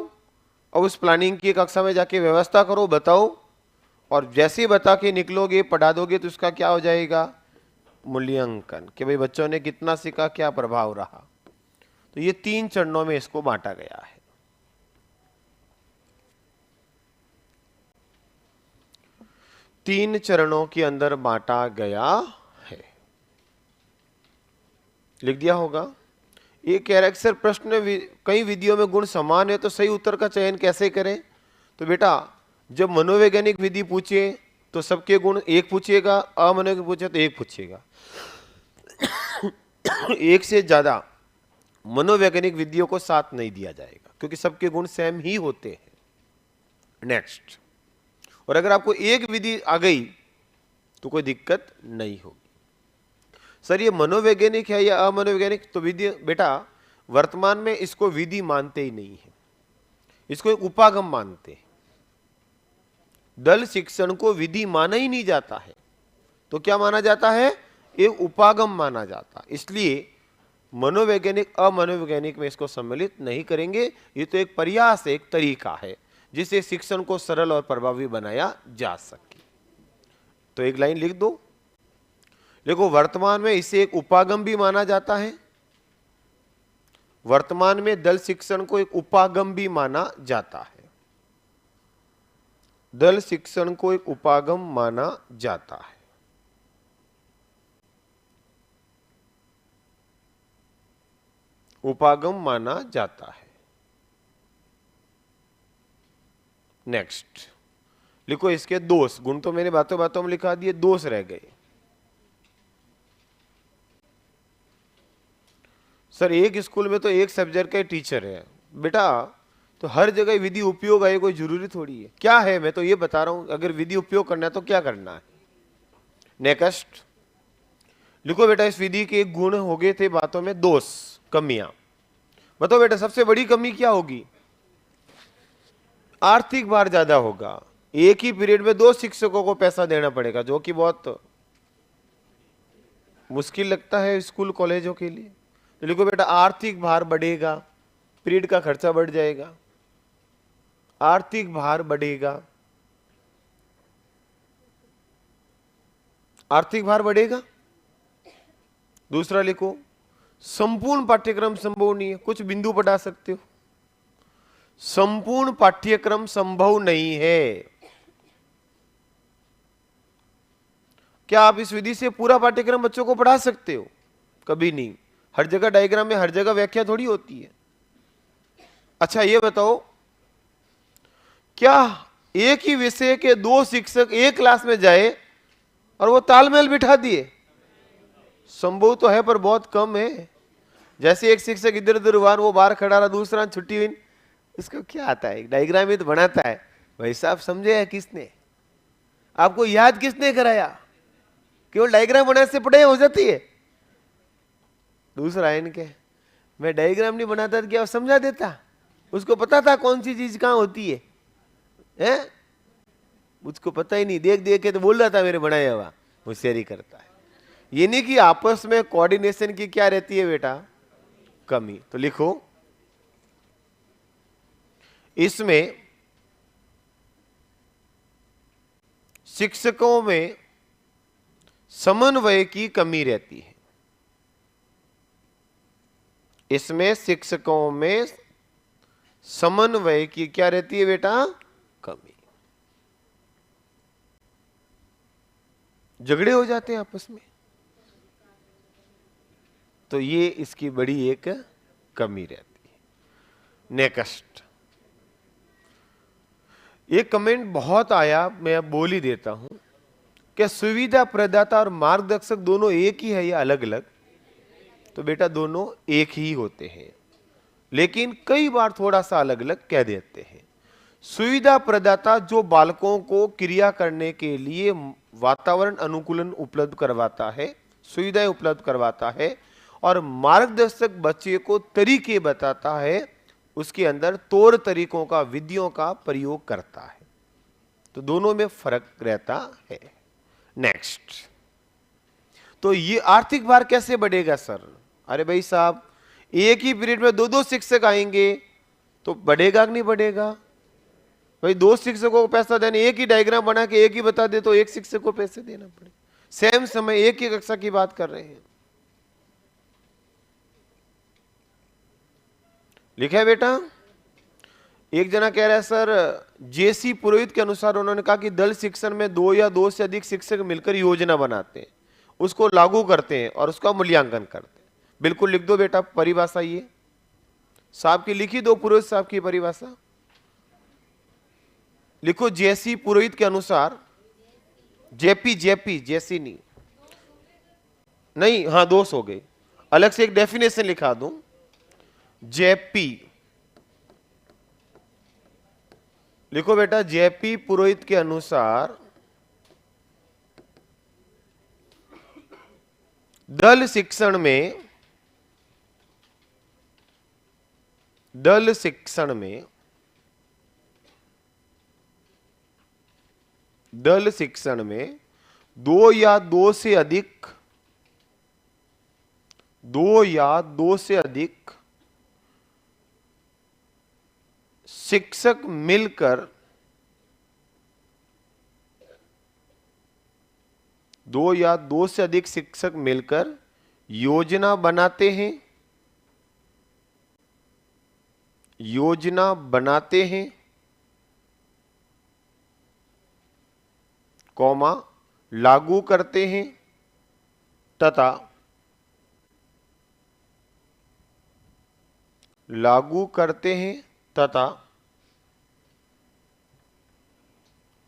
अब उस प्लानिंग की कक्षा में जाके व्यवस्था करो, बताओ, और जैसे ही बता के निकलोगे, पढ़ा दोगे, तो उसका क्या हो जाएगा? मूल्यांकन, कि भाई बच्चों ने कितना सीखा, क्या प्रभाव रहा। तो ये 3 चरणों में इसको बांटा गया है। तीन चरणों के अंदर बांटा गया है। लिख दिया होगा। ये कह रहा है सर प्रश्न कई विधियों में गुण समान है, तो सही उत्तर का चयन कैसे करें? तो बेटा जब मनोवैज्ञानिक विधि पूछे तो सबके गुण एक पूछेगा, अमनोवैज्ञानिक पूछे तो एक पूछेगा। एक से ज्यादा मनोवैज्ञानिक विधियों को साथ नहीं दिया जाएगा, क्योंकि सबके गुण सेम ही होते हैं। नेक्स्ट, और अगर आपको एक विधि आ गई तो कोई दिक्कत नहीं होगी। सर ये मनोवैज्ञानिक है या अमनोवैज्ञानिक? तो विधि बेटा वर्तमान में इसको विधि मानते ही नहीं है, इसको एक उपागम मानते हैं। दल शिक्षण को विधि माना ही नहीं जाता है, तो क्या माना जाता है? एक उपागम माना जाता। इसलिए मनोवैज्ञानिक अमनोवैज्ञानिक में इसको सम्मिलित नहीं करेंगे। ये तो एक प्रयास है, एक तरीका है जिससे शिक्षण को सरल और प्रभावी बनाया जा सके। तो एक लाइन लिख दो। देखो वर्तमान में इसे एक उपागम भी माना जाता है। वर्तमान में दल शिक्षण को एक उपागम भी माना जाता है। दल शिक्षण को एक उपागम माना जाता है। उपागम माना जाता है। नेक्स्ट लिखो इसके दोष। गुण तो मैंने बातों बातों में लिखा दिए, दोष रह गए। सर एक स्कूल में तो एक सब्जेक्ट का टीचर है। बेटा तो हर जगह विधि उपयोग आए कोई जरूरी थोड़ी है। क्या है मैं तो ये बता रहा हूं, अगर विधि उपयोग करना है तो क्या करना है। नेक्स्ट लिखो बेटा इस विधि के गुण हो गए थे बातों में, दोष कमियां। बताओ बेटा सबसे बड़ी कमी क्या होगी? आर्थिक भार ज्यादा होगा। एक ही पीरियड में 2 शिक्षकों को पैसा देना पड़ेगा, जो कि बहुत मुश्किल लगता है स्कूल कॉलेजों के लिए। तो लिखो बेटा आर्थिक भार बढ़ेगा, पीरियड का खर्चा बढ़ जाएगा, आर्थिक भार बढ़ेगा, आर्थिक भार बढ़ेगा। दूसरा लिखो संपूर्ण पाठ्यक्रम संभव नहीं है। कुछ बिंदु पढ़ा सकते हो। संपूर्ण पाठ्यक्रम संभव नहीं है। क्या आप इस विधि से पूरा पाठ्यक्रम बच्चों को पढ़ा सकते हो? कभी नहीं। हर जगह डायग्राम में हर जगह व्याख्या थोड़ी होती है। अच्छा ये बताओ क्या एक ही विषय के 2 शिक्षक एक क्लास में जाए और वो तालमेल बिठा दिए? संभव तो है पर बहुत कम है। जैसे एक शिक्षक इधर उधर हुआ, वो बाहर खड़ा रहा, दूसरा छुट्टी हुई, इसको क्या आता है? डायग्राम ही तो बनाता है। भाई साहब समझे है किसने? आपको याद किसने कराया? केवल डायग्राम बनाने से पढ़ाई हो जाती है? दूसरा इनके मैं डायग्राम नहीं बनाता क्या समझा देता? उसको पता था कौन सी चीज कहां होती है? हैं? उसको पता ही नहीं, देख देख के तो बोल रहा था मेरे बनाया हुआ। होशियारी करता है। ये नहीं कि आपस में कोऑर्डिनेशन की क्या रहती है बेटा? कमी। तो लिखो इसमें शिक्षकों में समन्वय की कमी रहती है। इसमें शिक्षकों में समन्वय की क्या रहती है बेटा? कमी। झगड़े हो जाते हैं आपस में, तो ये इसकी बड़ी एक कमी रहती है। नेक्स्ट एक कमेंट बहुत आया, मैं अब बोल ही देता हूं। क्या सुविधा प्रदाता और मार्गदर्शक दोनों एक ही है या अलग अलग? तो बेटा दोनों एक ही होते हैं, लेकिन कई बार थोड़ा सा अलग अलग कह देते हैं। सुविधा प्रदाता जो बालकों को क्रिया करने के लिए वातावरण अनुकूलन उपलब्ध करवाता है, सुविधाएं उपलब्ध करवाता है, और मार्गदर्शक बच्चे को तरीके बताता है, उसके अंदर तौर तरीकों का, विधियों का प्रयोग करता है। तो दोनों में फर्क रहता है। नेक्स्ट, तो ये आर्थिक भार कैसे बढ़ेगा सर? अरे भाई साहब एक ही पीरियड में 2-2 शिक्षक आएंगे तो बढ़ेगा कि नहीं बढ़ेगा? भाई दो शिक्षकों को पैसा देने, एक ही डायग्राम बना के एक ही बता दे तो एक शिक्षक को पैसे देना पड़े। सेम समय एक ही कक्षा की बात कर रहे हैं। लिखा है बेटा। एक जना कह रहा है सर, जेसी पुरोहित के अनुसार उन्होंने कहा कि दल शिक्षण में दो या दो से अधिक शिक्षक मिलकर योजना बनाते हैं, उसको लागू करते हैं और उसका मूल्यांकन करते हैं। बिल्कुल लिख दो बेटा परिभाषा, ये साहब की लिखी दो, पुरोहित साहब की परिभाषा लिखो। जेसी पुरोहित के अनुसार, जेपी जेपी जेसी नहीं, हाँ दोष हो गए, अलग से एक डेफिनेशन लिखा दूं। जेपी लिखो बेटा, जेपी पुरोहित के अनुसार दल शिक्षण में दो या दो से अधिक शिक्षक मिलकर योजना बनाते हैं, कॉमा लागू करते हैं तथा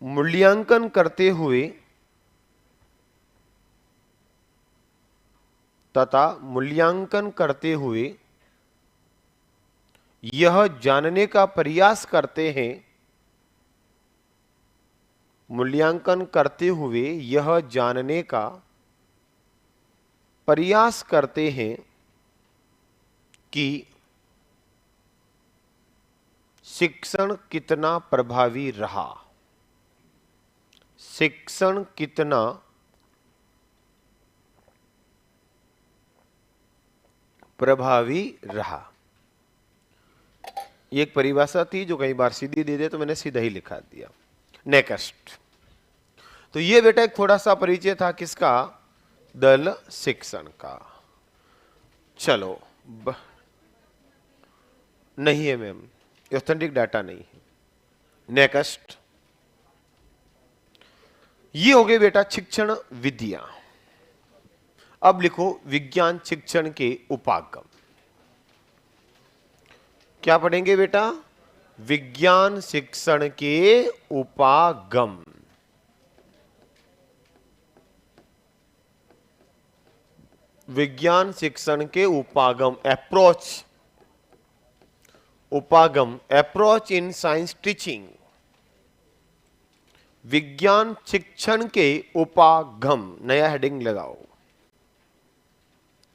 मूल्यांकन करते हुए यह जानने का प्रयास करते हैं, कि शिक्षण कितना प्रभावी रहा। एक परिभाषा थी जो कई बार सीधी दे दे, तो मैंने सीधा ही लिखा दिया। नेक्स्ट, तो ये बेटा एक थोड़ा सा परिचय था किसका, दल शिक्षण का। चलो नहीं है मैम, ऑथेंटिक डाटा नहीं है। नेक्स्ट, ये हो गए बेटा शिक्षण विधियां। अब लिखो विज्ञान शिक्षण के उपागम। क्या पढ़ेंगे बेटा, विज्ञान शिक्षण के उपागम। विज्ञान शिक्षण के उपागम, अप्रोच इन साइंस टीचिंग। विज्ञान शिक्षण के उपागम, नया हेडिंग लगाओ,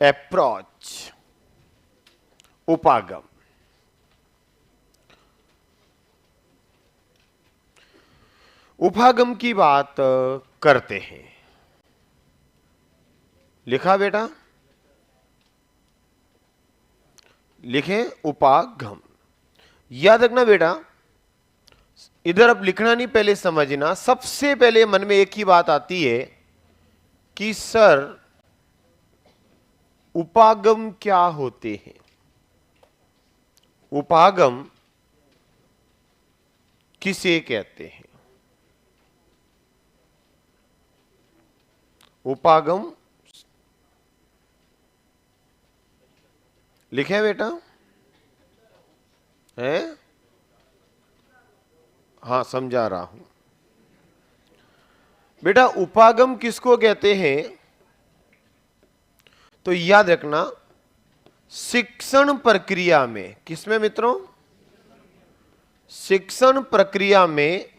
अप्रोच, उपागम। उपागम की बात करते हैं। लिखा बेटा, लिखें उपागम। याद रखना बेटा, इधर अब लिखना नहीं, पहले समझना। सबसे पहले मन में एक ही बात आती है कि सर उपागम क्या होते हैं। उपागम किसे कहते हैं? उपागम लिखे बेटा, है? हाँ समझा रहा हूं बेटा। उपागम किसको कहते हैं? तो याद रखना, शिक्षण प्रक्रिया में, किसमें मित्रों? शिक्षण प्रक्रिया में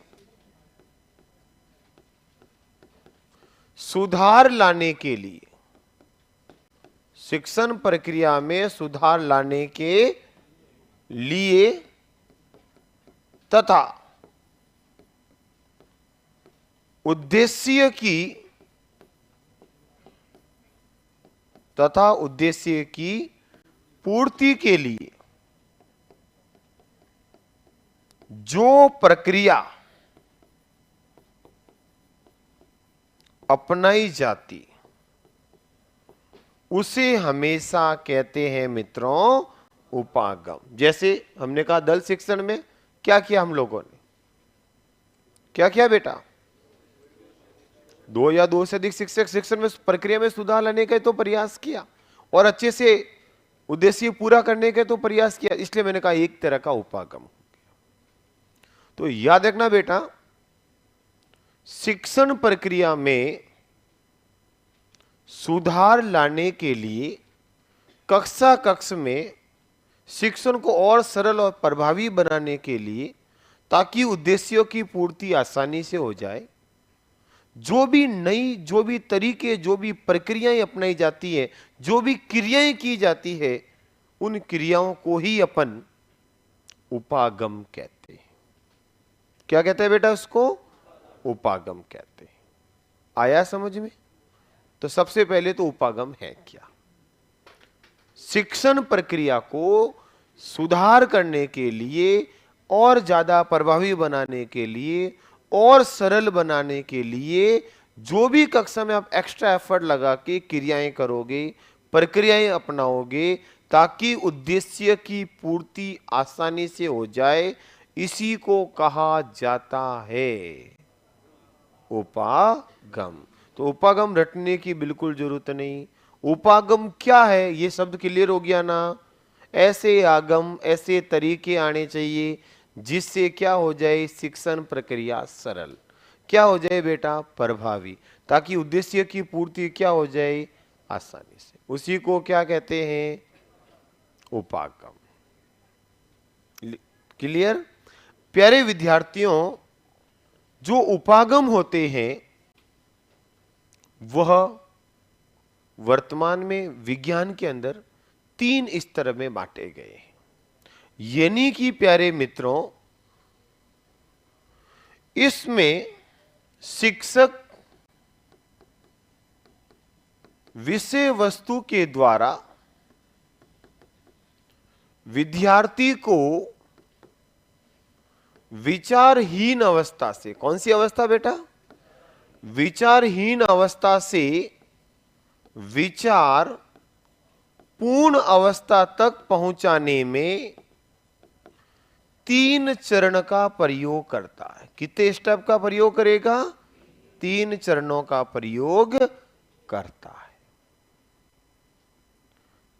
सुधार लाने के लिए, शिक्षण प्रक्रिया में सुधार लाने के लिए तथा उद्देश्य की पूर्ति के लिए जो प्रक्रिया अपनाई जाती उसे हमेशा कहते हैं मित्रों उपागम। जैसे हमने कहा दल शिक्षण में क्या किया हम लोगों ने, क्या किया बेटा? दो या दो से अधिक शिक्षक शिक्षण में प्रक्रिया में सुधार लाने का तो प्रयास किया और अच्छे से उद्देश्य पूरा करने का तो प्रयास किया, इसलिए मैंने कहा एक तरह का उपागम। तो याद रखना बेटा, शिक्षण प्रक्रिया में सुधार लाने के लिए कक्षा कक्ष में शिक्षण को और सरल और प्रभावी बनाने के लिए, ताकि उद्देश्यों की पूर्ति आसानी से हो जाए, जो भी नई, जो भी तरीके, जो भी प्रक्रियाएं अपनाई जाती है, जो भी क्रियाएं की जाती है, उन क्रियाओं को ही अपन उपागम कहते हैं। क्या कहते हैं बेटा? उसको उपागम कहते हैं। आया समझ में? तो सबसे पहले तो उपागम है क्या? शिक्षण प्रक्रिया को सुधार करने के लिए और ज्यादा प्रभावी बनाने के लिए और सरल बनाने के लिए जो भी कक्षा में आप एक्स्ट्रा एफर्ट लगा के क्रियाएं करोगे, प्रक्रियाएं अपनाओगे, ताकि उद्देश्य की पूर्ति आसानी से हो जाए, इसी को कहा जाता है उपागम। तो उपागम रटने की बिल्कुल जरूरत नहीं। उपागम क्या है ये शब्द क्लियर हो गया ना? ऐसे आगम, ऐसे तरीके आने चाहिए जिससे क्या हो जाए, शिक्षण प्रक्रिया सरल, क्या हो जाए बेटा, प्रभावी, ताकि उद्देश्य की पूर्ति क्या हो जाए, आसानी से। उसी को क्या कहते हैं, उपागम। क्लियर? प्यारे विद्यार्थियों, जो उपागम होते हैं वह वर्तमान में विज्ञान के अंदर 3 स्तर में बांटे गए हैं। यानी कि प्यारे मित्रों, इसमें शिक्षक विषय वस्तु के द्वारा विद्यार्थी को विचारहीन अवस्था से, कौन सी अवस्था बेटा, विचारहीन अवस्था से विचार पूर्ण अवस्था तक पहुंचाने में 3 चरण का प्रयोग करता है। कितने स्टेप का प्रयोग करेगा? 3 चरणों का प्रयोग करता है।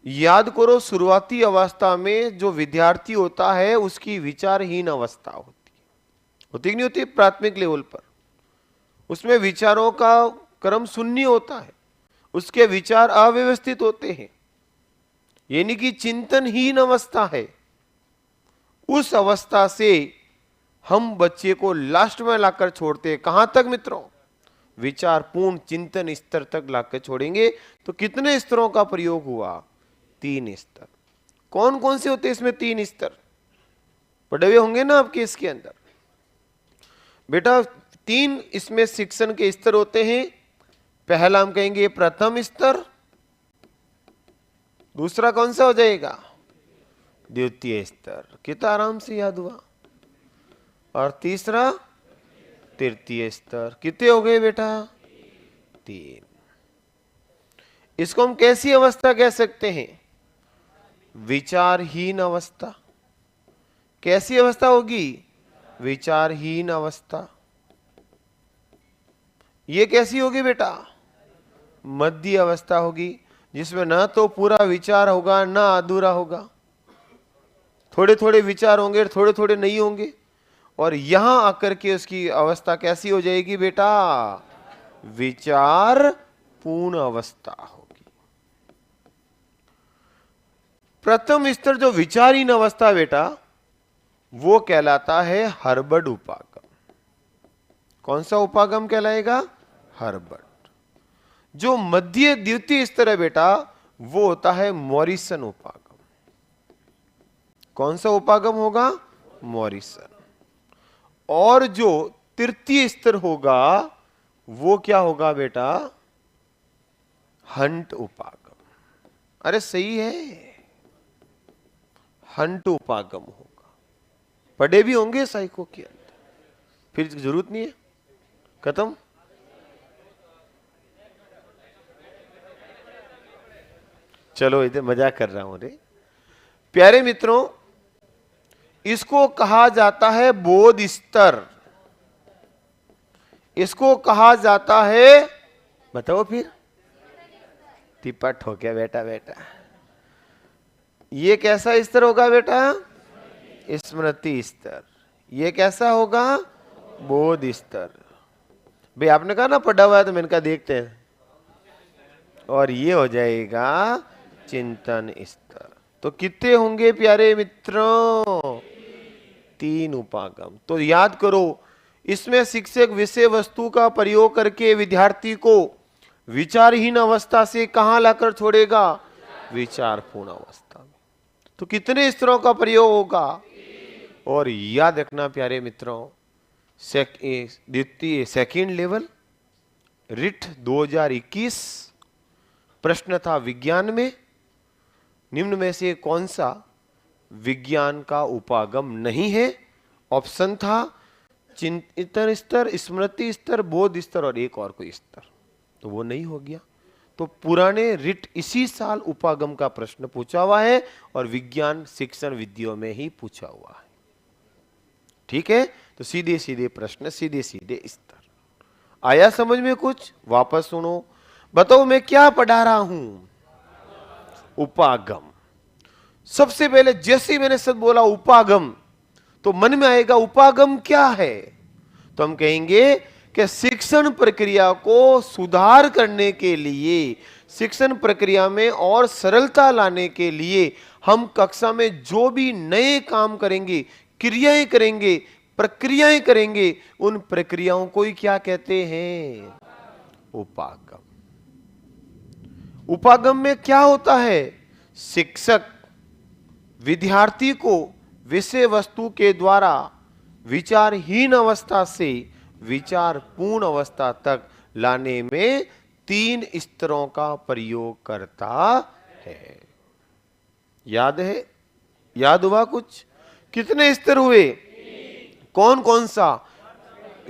याद करो, शुरुआती अवस्था में जो विद्यार्थी होता है उसकी विचारहीन अवस्था होती कि नहीं होती? प्राथमिक लेवल पर उसमें विचारों का क्रम शून्य होता है, उसके विचार अव्यवस्थित होते हैं, यानी कि चिंतनहीन अवस्था है। उस अवस्था से हम बच्चे को लास्ट में लाकर छोड़ते हैं, कहां तक मित्रों? विचार पूर्ण चिंतन स्तर तक लाकर छोड़ेंगे। तो कितने स्तरों का प्रयोग हुआ? 3 स्तर। कौन कौन से होते हैं इसमें 3 स्तर? पढ़े हुए होंगे ना आपके इसके अंदर बेटा। 3 इसमें शिक्षण के स्तर होते हैं। पहला हम कहेंगे प्रथम स्तर, दूसरा कौन सा हो जाएगा? द्वितीय स्तर, कितना आराम से याद हुआ। और तीसरा तृतीय स्तर। कितने हो गए बेटा? 3। इसको हम कैसी अवस्था कह सकते हैं? विचारहीन अवस्था। कैसी अवस्था होगी? विचारहीन अवस्था। ये कैसी होगी बेटा? मध्य अवस्था होगी, जिसमें ना तो पूरा विचार होगा ना अधूरा होगा, थोड़े थोड़े विचार होंगे, थोड़े थोड़े नहीं होंगे। और यहां आकर के उसकी अवस्था कैसी हो जाएगी बेटा? विचार पूर्ण अवस्था होगी। प्रथम स्तर जो विचारहीन अवस्था बेटा, वो कहलाता है हर्बर्ट उपागम। कौन सा उपागम कहलाएगा? हर्बर्ट। जो मध्य द्वितीय स्तर है बेटा, वो होता है मॉरिसन उपागम। कौन सा उपागम होगा? मॉरिसन। और जो तृतीय स्तर होगा वो क्या होगा बेटा? हंट उपागम। अरे सही है, हंट उपागम होगा। पढ़े भी होंगे साइको के अंदर, फिर जरूरत नहीं है, खत्म। चलो इधर मजाक कर रहा हूं रे। प्यारे मित्रों, इसको कहा जाता है बोध स्तर, इसको कहा जाता है, बताओ फिर, तिपट हो गया बेटा बेटा। ये कैसा स्तर होगा बेटा? स्मृति स्तर। ये कैसा होगा? बोध स्तर। भाई आपने कहा ना पढ़ा हुआ है, तो मैंने कहा देखते हैं, और ये हो जाएगा चिंतन स्तर। तो कितने होंगे प्यारे मित्रों? 3 उपागम। तो याद करो, इसमें शिक्षक विषय वस्तु का प्रयोग करके विद्यार्थी को विचारहीन अवस्था से कहां लाकर छोड़ेगा? विचारपूर्ण अवस्था में। तो कितने स्तरों का प्रयोग होगा? और याद रखना प्यारे मित्रों, द्वितीय सेकंड लेवल रिट 2021 प्रश्न था विज्ञान में, निम्न में से कौन सा विज्ञान का उपागम नहीं है? ऑप्शन था चिंतन स्तर, स्मृति स्तर, बोध स्तर और एक और कोई स्तर, तो वो नहीं हो गया। तो पुराने रिट इसी साल उपागम का प्रश्न पूछा हुआ है और विज्ञान शिक्षण विधियों में ही पूछा हुआ है। ठीक है, तो सीधे सीधे प्रश्न, सीधे सीधे स्तर। आया समझ में कुछ? वापस सुनो, बताओ मैं क्या पढ़ा रहा हूं? उपागम। सबसे पहले जैसे ही मैंने शब्द बोला उपागम, तो मन में आएगा उपागम क्या है? तो हम कहेंगे कि शिक्षण प्रक्रिया को सुधार करने के लिए, शिक्षण प्रक्रिया में और सरलता लाने के लिए हम कक्षा में जो भी नए काम करेंगे, क्रियाएं करेंगे, प्रक्रियाएं करेंगे, उन प्रक्रियाओं को ही क्या कहते हैं? उपागम। उपागम में क्या होता है? शिक्षक विद्यार्थी को विषय वस्तु के द्वारा विचारहीन अवस्था से विचारपूर्ण अवस्था तक लाने में 3 स्तरों का प्रयोग करता है। याद है? याद हुआ कुछ? कितने स्तर हुए? कौन कौन सा?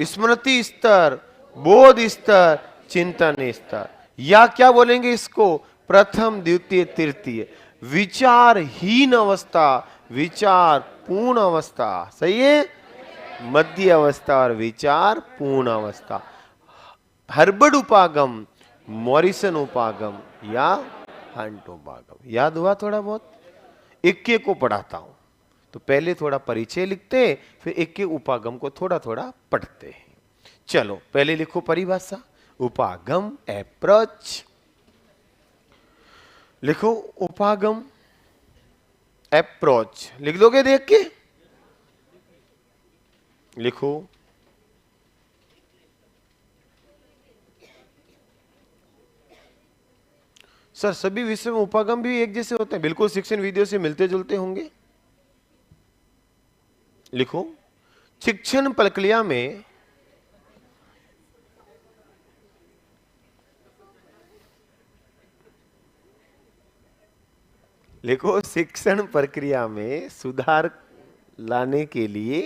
स्मृति स्तर, बोध स्तर, चिंतन स्तर, या क्या बोलेंगे इसको? प्रथम, द्वितीय, तृतीय। विचारहीन अवस्था, विचार पूर्ण अवस्था, सही है, मध्य अवस्था और विचार पूर्ण अवस्था। हर्बर्ट उपागम, मॉरिसन उपागम या हंट उपागम। याद हुआ थोड़ा बहुत? एक एक को पढ़ाता हूं, तो पहले थोड़ा परिचय लिखते, फिर एक एक उपागम को थोड़ा थोड़ा पढ़ते हैं। चलो पहले लिखो परिभाषा। उपागम अप्रोच, लिखो उपागम अप्रोच, लिख दोगे देख के? लिखो। सर सभी विषय में उपागम भी एक जैसे होते हैं? बिल्कुल, शिक्षण विधियों से मिलते जुलते होंगे। लिखो, शिक्षण प्रक्रिया में लिखो, शिक्षण प्रक्रिया में सुधार लाने के लिए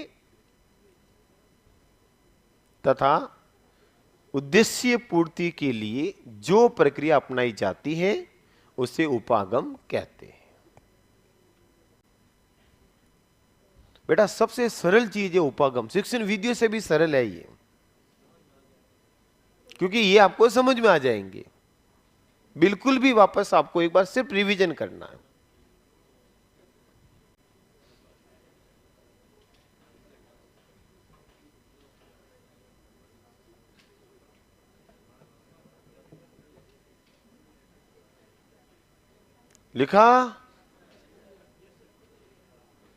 तथा उद्देश्य पूर्ति के लिए जो प्रक्रिया अपनाई जाती है उसे उपागम कहते हैं। बेटा सबसे सरल चीज है उपागम, शिक्षण विधियों से भी सरल है ये, क्योंकि ये आपको समझ में आ जाएंगे। बिल्कुल भी वापस आपको एक बार सिर्फ रिवीजन करना है। लिखा?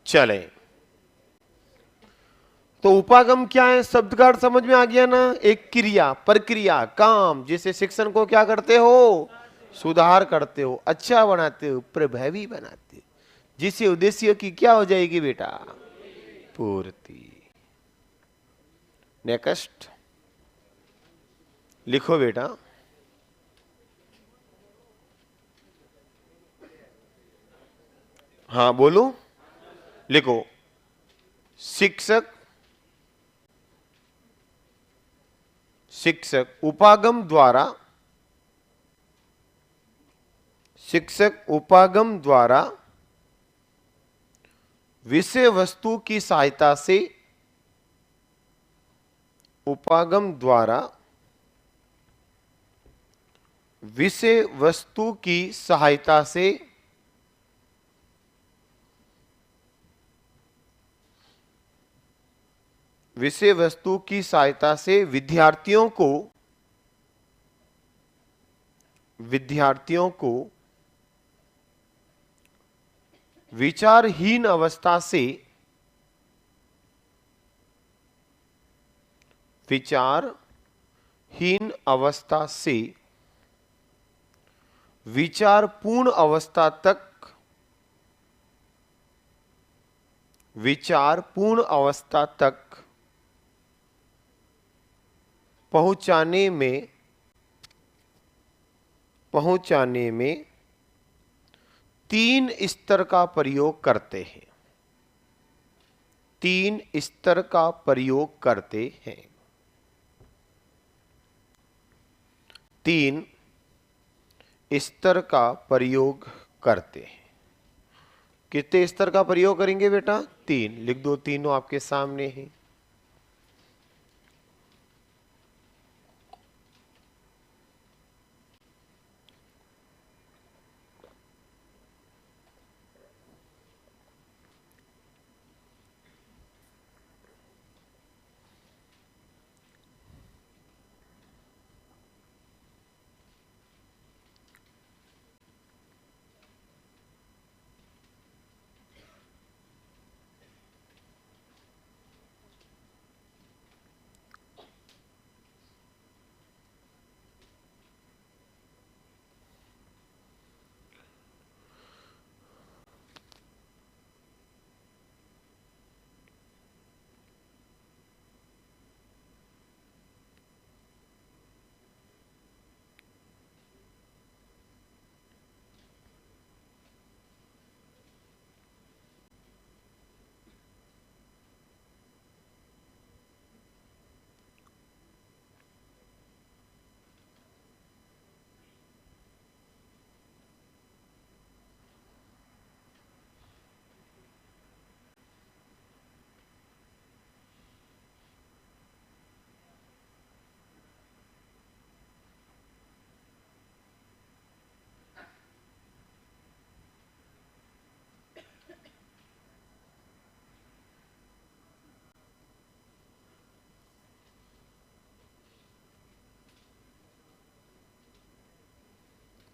चले, तो उपागम क्या है? शब्द का अर्थ समझ में आ गया ना? एक क्रिया, प्रक्रिया, काम, जिसे शिक्षण को क्या करते हो? सुधार करते हो, अच्छा बनाते हो, प्रभावी बनाते हो, जिससे उद्देश्य की क्या हो जाएगी बेटा? पूर्ति। नेक्स्ट लिखो बेटा। हाँ बोलो, लिखो। शिक्षक शिक्षक उपागम द्वारा विषय वस्तु की सहायता से विषय वस्तु की सहायता से विद्यार्थियों को विचारहीन अवस्था से विचारपूर्ण अवस्था तक पहुंचाने में 3 स्तर का प्रयोग करते हैं। 3 स्तर का प्रयोग करते हैं। 3 स्तर का प्रयोग करते हैं। कितने स्तर का प्रयोग करेंगे बेटा? 3। लिख दो, तीनों आपके सामने हैं।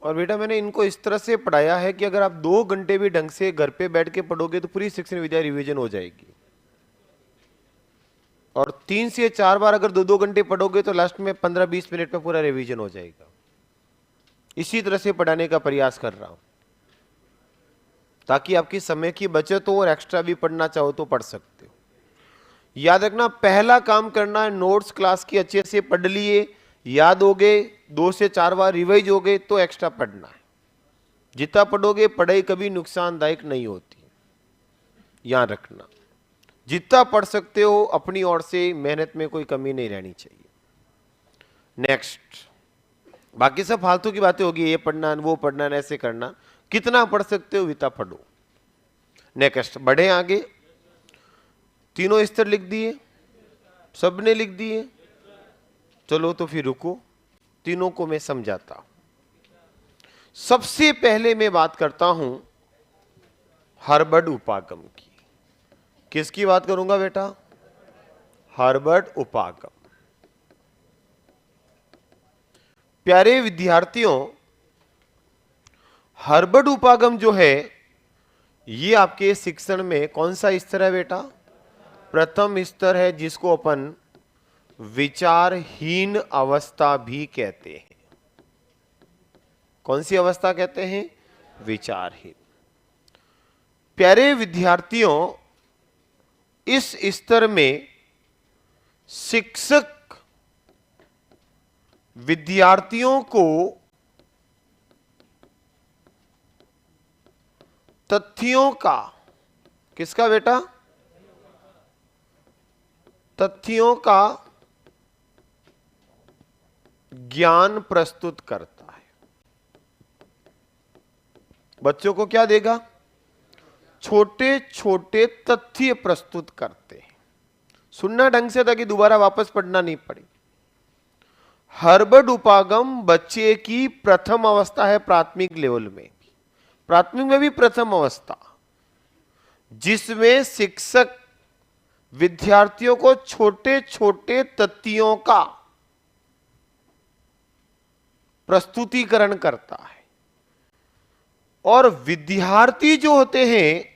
और बेटा मैंने इनको इस तरह से पढ़ाया है कि अगर आप 2 घंटे भी ढंग से घर पे बैठ के पढ़ोगे तो पूरी शिक्षण विद्या रिवीजन हो जाएगी। और 3 से 4 बार अगर 2-2 घंटे पढ़ोगे तो लास्ट में 15-20 मिनट में पूरा रिवीजन हो जाएगा। इसी तरह से पढ़ाने का प्रयास कर रहा हूं ताकि आपकी समय की बचत हो और एक्स्ट्रा भी पढ़ना चाहो तो पढ़ सकते हो। याद रखना, पहला काम करना है, नोट्स क्लास की अच्छे से पढ़ लिए, याद हो गए, 2 से 4 बार रिवाइज हो गए तो एक्स्ट्रा पढ़ना है। जितना पढ़ोगे पढ़ाई कभी नुकसानदायक नहीं होती, याद रखना। जितना पढ़ सकते हो अपनी ओर से मेहनत में कोई कमी नहीं रहनी चाहिए। नेक्स्ट, बाकी सब फालतू की बातें होगी, ये पढ़ना वो पढ़ना ऐसे करना, कितना पढ़ सकते हो इतना पढ़ो। नेक्स्ट, बढ़े आगे। तीनों स्तर लिख दिए, सबने लिख दिए। चलो तो फिर रुको, तीनों को मैं समझाता हूं। सबसे पहले मैं बात करता हूं हर्बर्ट उपागम की। किसकी बात करूंगा बेटा? हर्बर्ट उपागम। प्यारे विद्यार्थियों, हर्बर्ट उपागम जो है ये आपके शिक्षण में कौन सा स्तर है बेटा? प्रथम स्तर है, जिसको अपन विचारहीन अवस्था भी कहते हैं। कौन सी अवस्था कहते हैं? विचारहीन। प्यारे विद्यार्थियों, इस स्तर में शिक्षक विद्यार्थियों को तथ्यों का, किसका बेटा? तथ्यों का ज्ञान प्रस्तुत करता है। बच्चों को क्या देगा? छोटे छोटे तथ्य प्रस्तुत करते हैं। सुनना ढंग से ताकि दोबारा वापस पढ़ना नहीं पड़े। हर्बर्ट उपागम बच्चे की प्रथम अवस्था है, प्राथमिक लेवल में, प्राथमिक में भी प्रथम अवस्था, जिसमें शिक्षक विद्यार्थियों को छोटे छोटे तथ्यों का प्रस्तुतिकरण करता है और विद्यार्थी जो होते हैं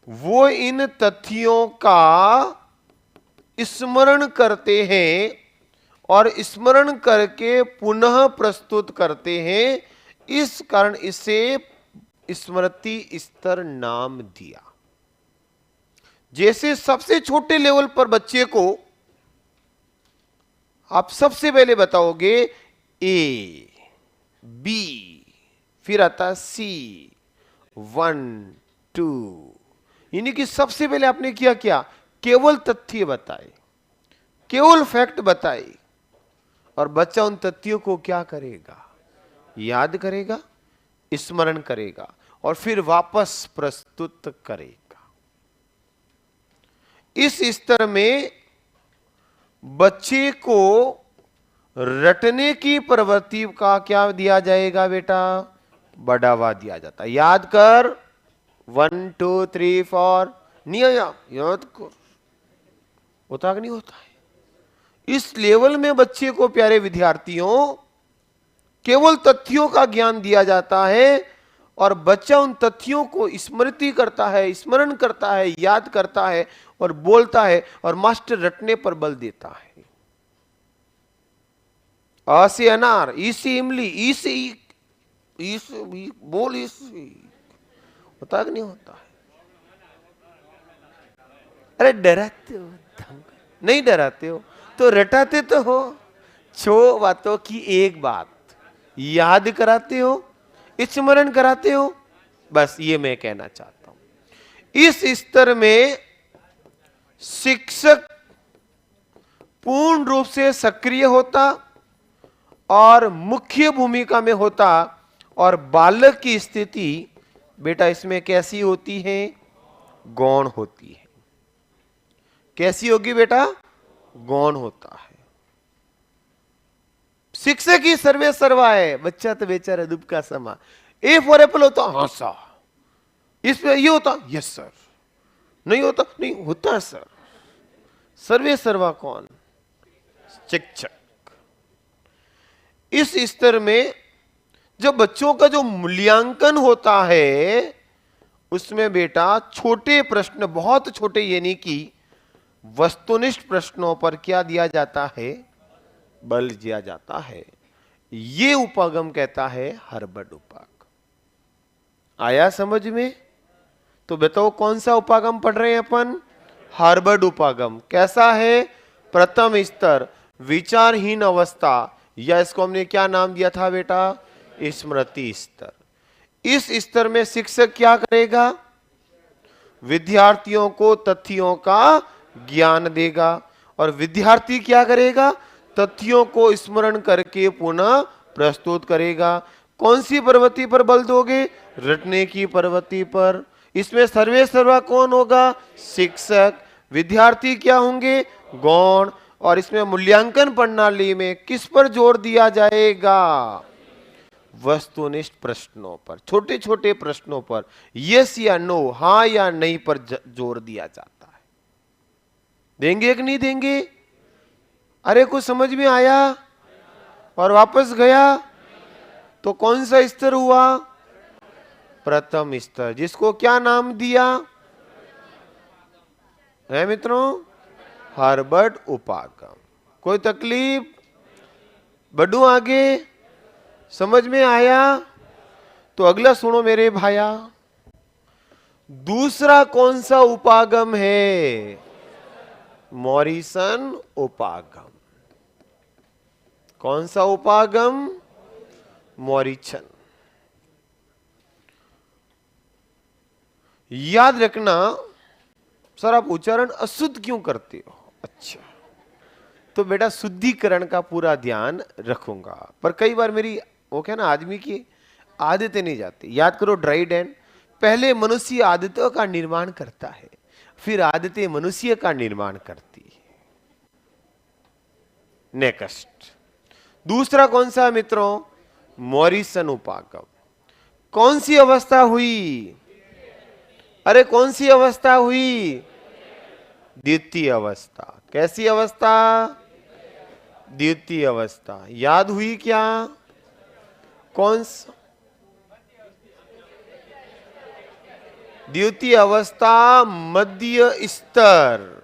वो इन तथ्यों का स्मरण करते हैं और स्मरण करके पुनः प्रस्तुत करते हैं। इस कारण इसे स्मृति स्तर नाम दिया। जैसे सबसे छोटे लेवल पर बच्चे को आप सबसे पहले बताओगे ए, बी, फिर आता सी, 1, 2, यानी कि सबसे पहले आपने किया क्या? केवल तथ्य बताए, केवल फैक्ट बताए, और बच्चा उन तथ्यों को क्या करेगा? याद करेगा, स्मरण करेगा और फिर वापस प्रस्तुत करेगा। इस स्तर में बच्चे को रटने की प्रवृत्ति का क्या दिया जाएगा बेटा? बढ़ावा दिया जाता है। याद कर, 1, 2, 3, 4, नहीं आया याद कर, होता कि नहीं होता है? इस लेवल में बच्चे को, प्यारे विद्यार्थियों, केवल तथ्यों का ज्ञान दिया जाता है और बच्चा उन तथ्यों को स्मृति करता है, स्मरण करता है, याद करता है और बोलता है, और मास्टर रटने पर बल देता है। अ से अनार, ई से इमली, ई से बोल, ई से होता कि नहीं होता है? अरे डराते हो? नहीं डराते हो तो रटाते तो हो। 6 बातों की एक बात याद कराते हो, स्मरण कराते हो, बस ये मैं कहना चाहता हूं। इस स्तर में शिक्षक पूर्ण रूप से सक्रिय होता और मुख्य भूमिका में होता, और बालक की स्थिति बेटा इसमें कैसी होती है? गौण होती है। कैसी होगी बेटा? गौण होता है। शिक्षक ही सर्वे सर्वा है, बच्चा तो बेचारा दुब का समा। ए फॉर एप्पल होता हाँ सर, इस पे ये होता यस सर, नहीं होता नहीं होता सर। सर्वे सर्वा कौन? शिक्षक। इस स्तर में जब बच्चों का जो मूल्यांकन होता है उसमें बेटा छोटे प्रश्न, बहुत छोटे, यानी कि वस्तुनिष्ठ प्रश्नों पर क्या दिया जाता है? बल दिया जाता है। ये उपागम कहता है हर्बर्ट उपागम। आया समझ में? तो बताओ कौन सा उपागम पढ़ रहे हैं अपन? हर्बर्ट उपागम। कैसा है? प्रथम स्तर, विचारहीन अवस्था, या इसको हमने क्या नाम दिया था बेटा? स्मृति स्तर। इस स्तर में शिक्षक क्या करेगा? विद्यार्थियों को तथ्यों का ज्ञान देगा, और विद्यार्थी क्या करेगा? तथ्यों को स्मरण करके पुनः प्रस्तुत करेगा। कौन सी प्रवृत्ति पर बल दोगे? रटने की प्रवृत्ति पर। इसमें सर्वे सर्वा कौन होगा? शिक्षक। विद्यार्थी क्या होंगे? गौण। और इसमें मूल्यांकन प्रणाली में किस पर जोर दिया जाएगा? वस्तुनिष्ठ प्रश्नों पर, छोटे छोटे प्रश्नों पर, यस या नो, हां या नहीं पर जोर दिया जाता है। देंगे कि नहीं देंगे? अरे कुछ समझ में आया और वापस गया तो कौन सा स्तर हुआ? प्रथम स्तर, जिसको क्या नाम दिया है मित्रों? हर्बर्ट उपागम। कोई तकलीफ? बढ़ू आगे? समझ में आया? तो अगला सुनो मेरे भाया। दूसरा कौन सा उपागम है? मॉरिसन उपागम। कौन सा उपागम? मॉरिसन। याद रखना, सर आप उच्चारण अशुद्ध क्यों करते हो? अच्छा, तो बेटा शुद्धिकरण का पूरा ध्यान रखूंगा, पर कई बार मेरी वो क्या ना आदमी की आदतें नहीं जाती। याद करो ड्राई डैन, पहले मनुष्य आदतों का निर्माण करता है, फिर आदतें मनुष्य का निर्माण करती है। नेक्स्ट, दूसरा कौन सा मित्रों? मॉरिसन उपागम। कौन सी अवस्था हुई? अरे कौन सी अवस्था हुई? द्वितीय अवस्था। कैसी अवस्था? द्वितीय अवस्था। याद हुई क्या? कौन सा? द्वितीय अवस्था मध्य स्तर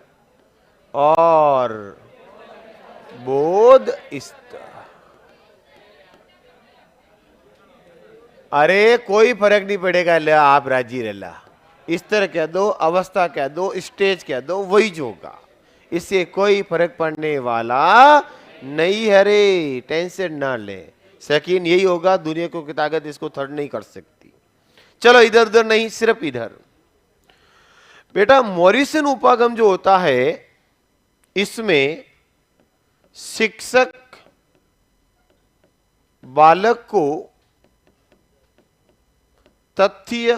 और बोध स्तर। अरे कोई फर्क नहीं पड़ेगा, ले आप राजी रहला, स्तर कह दो, अवस्था कह दो, स्टेज कह दो, वही जो होगा, इससे कोई फर्क पड़ने वाला नहीं है रे, टेंशन ना ले। सेकंड यही होगा, दुनिया को की ताकत इसको थर्ड नहीं कर सकती। चलो इधर उधर नहीं, सिर्फ इधर। बेटा मॉरिसन उपागम जो होता है, इसमें शिक्षक बालक को तथ्य,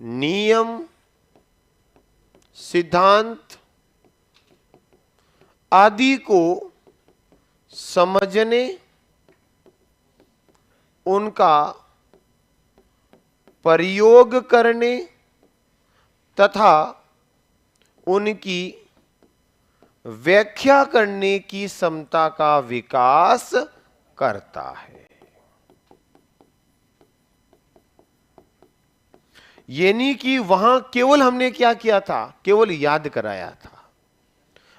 नियम, सिद्धांत आदि को समझने, उनका प्रयोग करने तथा उनकी व्याख्या करने की क्षमता का विकास करता है। यानी कि वहां केवल हमने क्या किया था? केवल याद कराया था।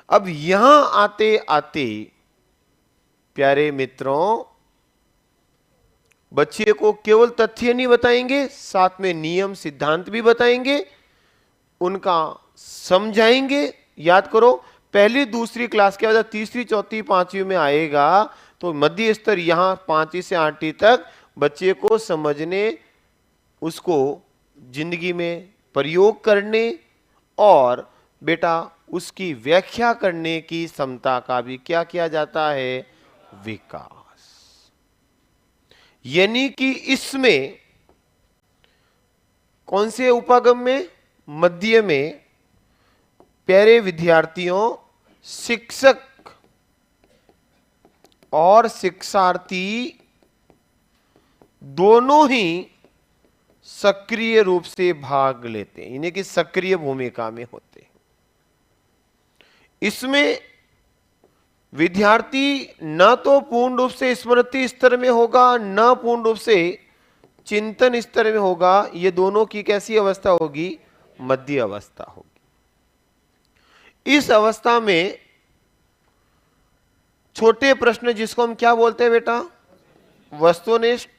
अब यहां आते आते प्यारे मित्रों, बच्चे को केवल तथ्य नहीं बताएंगे, साथ में नियम सिद्धांत भी बताएंगे, उनका समझाएंगे। याद करो, पहली दूसरी क्लास के बाद तीसरी चौथी पांचवी में आएगा तो मध्य स्तर यहां 5वीं से 8वीं तक बच्चे को समझने, उसको जिंदगी में प्रयोग करने और बेटा उसकी व्याख्या करने की क्षमता का भी क्या किया जाता है? विकास। यानी कि इसमें कौन से उपागम में? मध्य में प्यारे विद्यार्थियों, शिक्षक और शिक्षार्थी दोनों ही सक्रिय रूप से भाग लेते हैं, यानी कि सक्रिय भूमिका में होते हैं। इसमें विद्यार्थी न तो पूर्ण रूप से स्मृति स्तर में होगा, न पूर्ण रूप से चिंतन स्तर में होगा। ये दोनों की कैसी अवस्था होगी? मध्य अवस्था होगी। इस अवस्था में छोटे प्रश्न, जिसको हम क्या बोलते हैं बेटा? वस्तुनिष्ठ।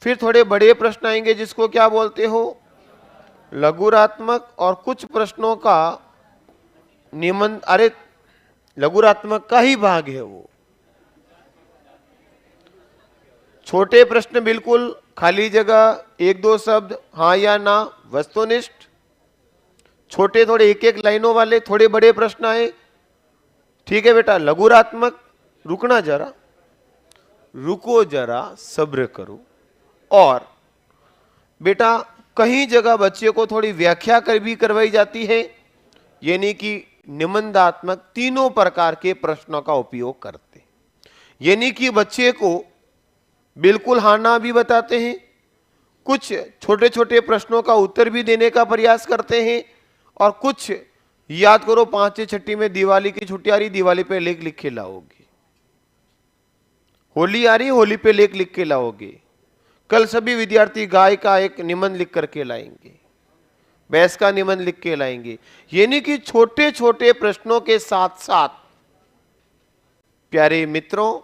फिर थोड़े बड़े प्रश्न आएंगे, जिसको क्या बोलते हो? लघुरात्मक। और कुछ प्रश्नों का निबंध, अरे लघुरात्मक का ही भाग है वो। छोटे प्रश्न बिल्कुल खाली जगह, एक दो शब्द हाँ या ना, वस्तुनिष्ठ। छोटे थोड़े एक एक लाइनों वाले, थोड़े बड़े प्रश्न आए, ठीक है बेटा। लघुरात्मक, रुकना जरा, रुको जरा, सब्र करो। और बेटा कहीं जगह बच्चे को थोड़ी व्याख्या कर भी करवाई जाती है, यानी कि निबंधात्मक। तीनों प्रकार के प्रश्नों का उपयोग करते, यानी कि बच्चे को बिल्कुल हाँ ना भी बताते हैं, कुछ छोटे छोटे प्रश्नों का उत्तर भी देने का प्रयास करते हैं, और कुछ याद करो 5वीं 6वीं में दिवाली की छुट्टी आ रही, दिवाली पे लेख लिख के लाओगे। होली आ रही, होली पे लेख लिख के लाओगे। कल सभी विद्यार्थी गाय का एक निबंध लिख करके लाएंगे, भैंस का निबंध लिख के लाएंगे। यानी कि छोटे छोटे प्रश्नों के साथ साथ प्यारे मित्रों,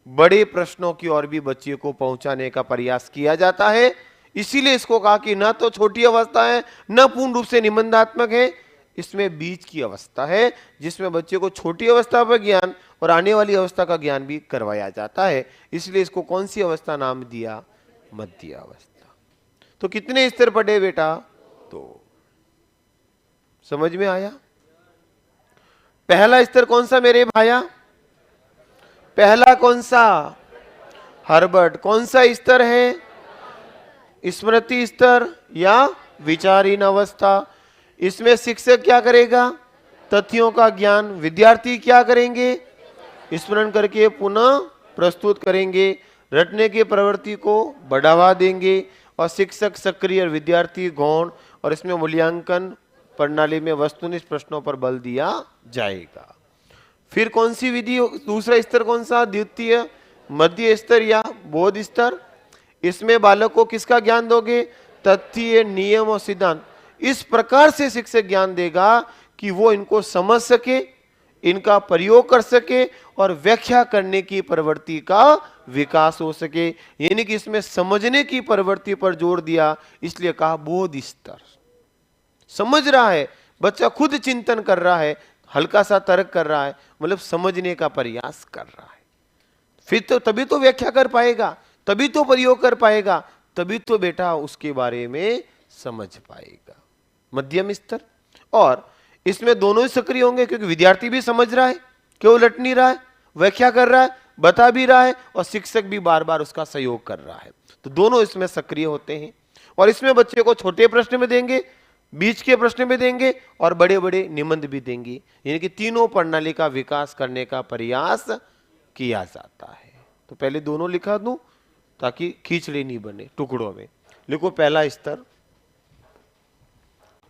बड़े प्रश्नों की ओर भी बच्चे को पहुंचाने का प्रयास किया जाता है। इसीलिए इसको कहा कि ना तो छोटी अवस्था है, न पूर्ण रूप से निबंधात्मक है, इसमें बीच की अवस्था है, जिसमें बच्चे को छोटी अवस्था का ज्ञान और आने वाली अवस्था का ज्ञान भी करवाया जाता है। इसलिए इसको कौन सी अवस्था नाम दिया? मध्य अवस्था। तो कितने स्तर पढ़े बेटा? तो समझ में आया? पहला स्तर कौन सा मेरे भाया? पहला कौन सा? हर्बर्ट। कौन सा स्तर है? स्मृति स्तर या विचारहीन अवस्था। इसमें शिक्षक क्या करेगा? तथ्यों का ज्ञान। विद्यार्थी क्या करेंगे? स्मरण करके पुनः प्रस्तुत करेंगे, रटने की प्रवृत्ति को बढ़ावा देंगे, और शिक्षक सक्रिय और विद्यार्थी गौण। और इसमें मूल्यांकन प्रणाली में वस्तुनिष्ठ प्रश्नों पर बल दिया जाएगा। फिर कौन सी विधि? दूसरा स्तर कौन सा? द्वितीय मध्य स्तर या बोध स्तर। इसमें बालक को किसका ज्ञान दोगे? तथ्य, नियम और सिद्धांत। इस प्रकार से शिक्षक ज्ञान देगा कि वो इनको समझ सके, इनका प्रयोग कर सके और व्याख्या करने की प्रवृत्ति का विकास हो सके। यानी कि इसमें समझने की प्रवृत्ति पर जोर दिया, इसलिए कहा बोध स्तर। समझ रहा है बच्चा, खुद चिंतन कर रहा है, हल्का सा तर्क कर रहा है, मतलब समझने का प्रयास कर रहा है। फिर तो तभी तो व्याख्या कर पाएगा, तभी तो प्रयोग कर पाएगा, तभी तो बेटा उसके बारे में समझ पाएगा। मध्यम स्तर। और इसमें दोनों ही सक्रिय होंगे, क्योंकि विद्यार्थी भी समझ रहा है, केवल रट नहीं रहा है, व्याख्या कर रहा है, बता भी रहा है, और शिक्षक भी बार बार उसका सहयोग कर रहा है। तो दोनों इसमें सक्रिय होते हैं। और इसमें बच्चे को छोटे प्रश्न में देंगे, बीच के प्रश्न में देंगे, और बड़े बड़े निबंध भी देंगे। यानी कि तीनों प्रणाली का विकास करने का प्रयास किया जाता है। तो पहले दोनों लिखा दूं ताकि खींचड़ी नहीं बने टुकड़ों में। लिखो पहला स्तर,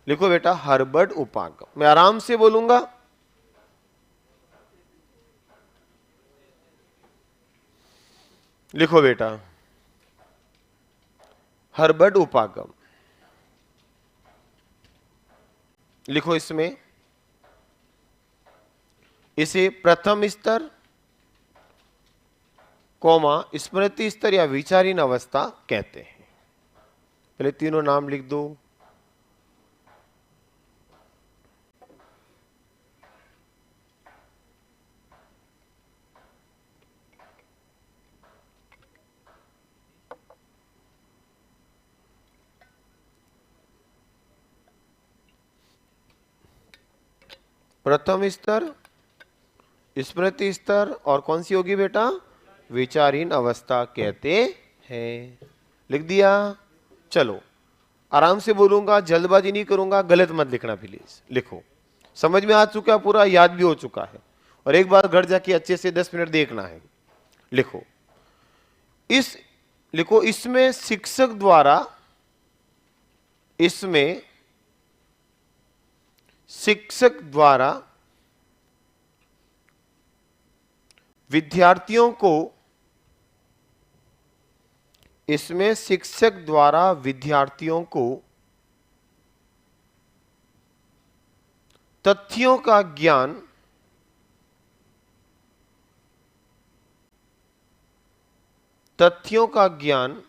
लिखो बेटा हर्बर्ट उपागम। मैं आराम से बोलूंगा, लिखो बेटा हर्बर्ट उपागम। लिखो इसमें, इसे प्रथम स्तर, कौमा स्मृति स्तर या विचारहीन अवस्था कहते हैं। पहले तीनों नाम लिख दो। प्रथम स्तर, स्मृति स्तर, और कौन सी होगी बेटा? विचारहीन अवस्था कहते हैं। लिख दिया? चलो आराम से बोलूंगा, जल्दबाजी नहीं करूंगा, गलत मत लिखना प्लीज। लिखो, समझ में आ चुका, पूरा याद भी हो चुका है, और एक बार घर जाके अच्छे से 10 मिनट देखना है। लिखो लिखो इसमें शिक्षक द्वारा, इसमें शिक्षक द्वारा विद्यार्थियों को, इसमें शिक्षक द्वारा विद्यार्थियों को तथ्यों का ज्ञान, तथ्यों का ज्ञान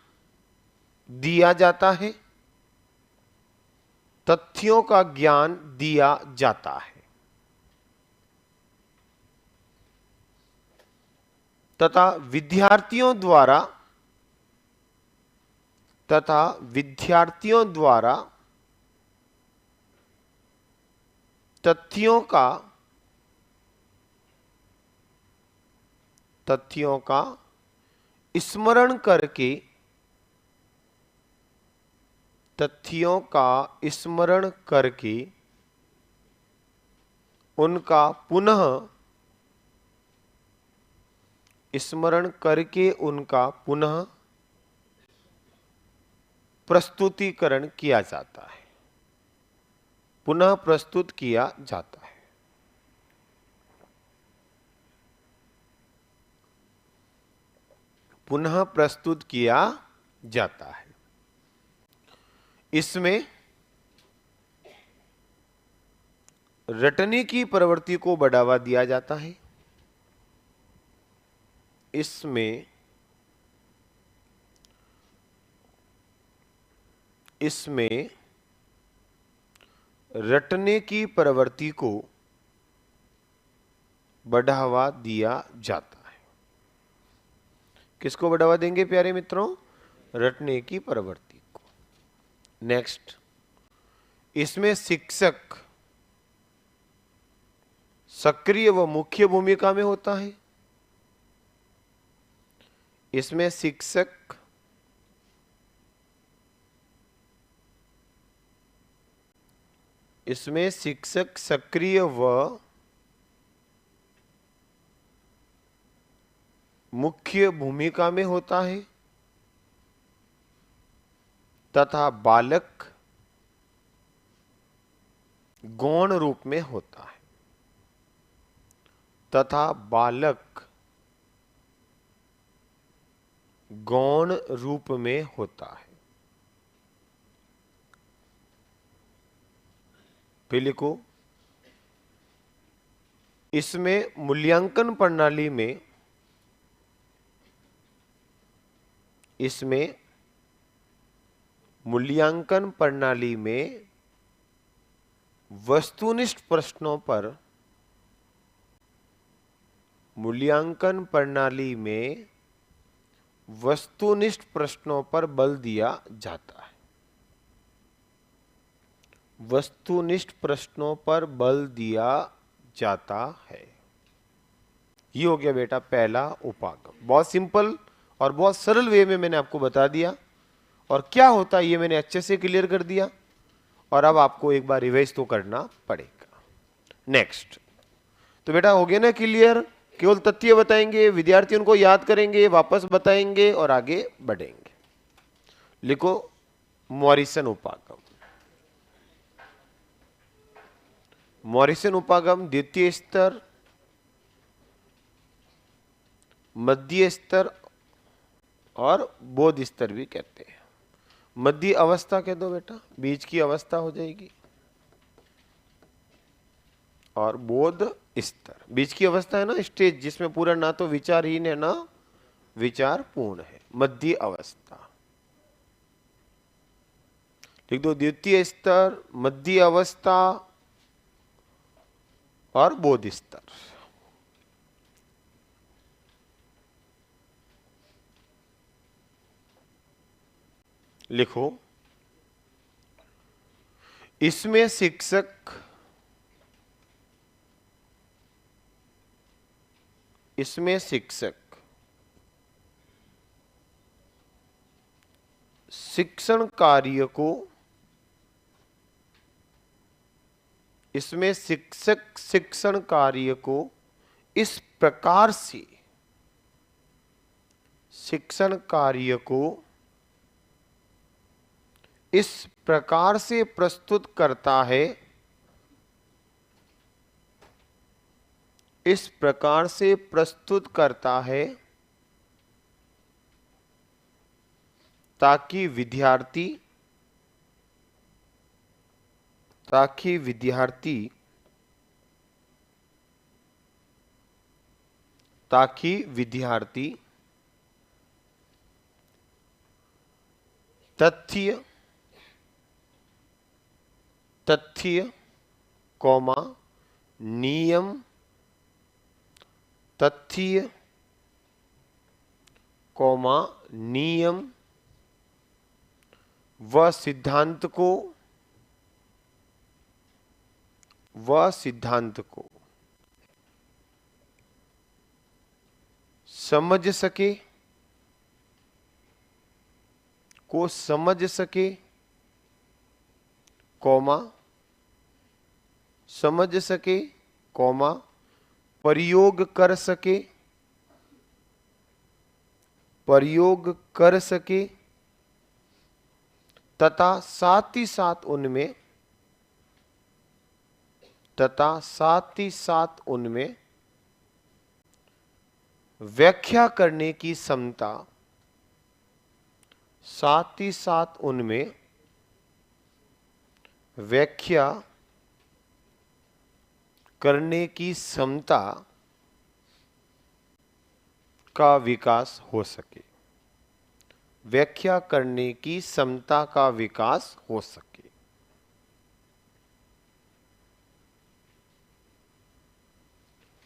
दिया जाता है, तथ्यों का ज्ञान दिया जाता है, तथा विद्यार्थियों द्वारा, तथा विद्यार्थियों द्वारा तथ्यों का स्मरण करके, तथ्यों का स्मरण करके उनका पुनः, स्मरण करके उनका पुनः प्रस्तुतिकरण किया जाता है, पुनः प्रस्तुत किया जाता है। पुनः प्रस्तुत किया जाता है। इसमें रटने की प्रवृत्ति को बढ़ावा दिया जाता है। इसमें रटने की प्रवृत्ति को बढ़ावा दिया जाता है। किसको बढ़ावा देंगे प्यारे मित्रों? रटने की प्रवृत्ति को। नेक्स्ट, इसमें शिक्षक सक्रिय व मुख्य भूमिका में होता है। इसमें शिक्षक सक्रिय व मुख्य भूमिका में होता है तथा बालक गौण रूप में होता है, तथा बालक गौण रूप में होता है। फिर लिखो, इसमें मूल्यांकन प्रणाली में वस्तुनिष्ठ प्रश्नों पर बल दिया जाता है। वस्तुनिष्ठ प्रश्नों पर बल दिया जाता है। ये हो गया बेटा पहला उपागम। बहुत सिंपल और बहुत सरल वे में मैंने आपको बता दिया, और क्या होता है ये मैंने अच्छे से क्लियर कर दिया। और अब आपको एक बार रिवाइज तो करना पड़ेगा। नेक्स्ट, तो बेटा हो गया ना क्लियर। केवल तथ्य बताएंगे, विद्यार्थी उनको याद करेंगे, वापस बताएंगे और आगे बढ़ेंगे। लिखो, मॉरिसन उपागम। मॉरिसन उपागम द्वितीय स्तर, मध्य स्तर और बोध स्तर भी कहते हैं। मध्य अवस्था कह दो बेटा, बीच की अवस्था हो जाएगी, और बोध स्तर बीच की अवस्था है ना, स्टेज जिसमें पूरा ना तो विचारहीन है ना विचारपूर्ण है, मध्य अवस्था। लिख दो, द्वितीय स्तर, मध्य अवस्था और बोध स्तर। लिखो, इसमें शिक्षक शिक्षण कार्य को, इसमें शिक्षक शिक्षण कार्य को इस प्रकार से, शिक्षण कार्य को इस प्रकार से प्रस्तुत करता है, इस प्रकार से प्रस्तुत करता है ताकि विद्यार्थी तथ्य कॉमा नियम, तथ्य कॉमा नियम व सिद्धांत को समझ सके, कॉमा प्रयोग कर सके तथा साथ ही साथ उनमें व्याख्या करने की क्षमता, साथ ही साथ उनमें व्याख्या करने की क्षमता का विकास हो सके, व्याख्या करने की क्षमता का विकास हो सके।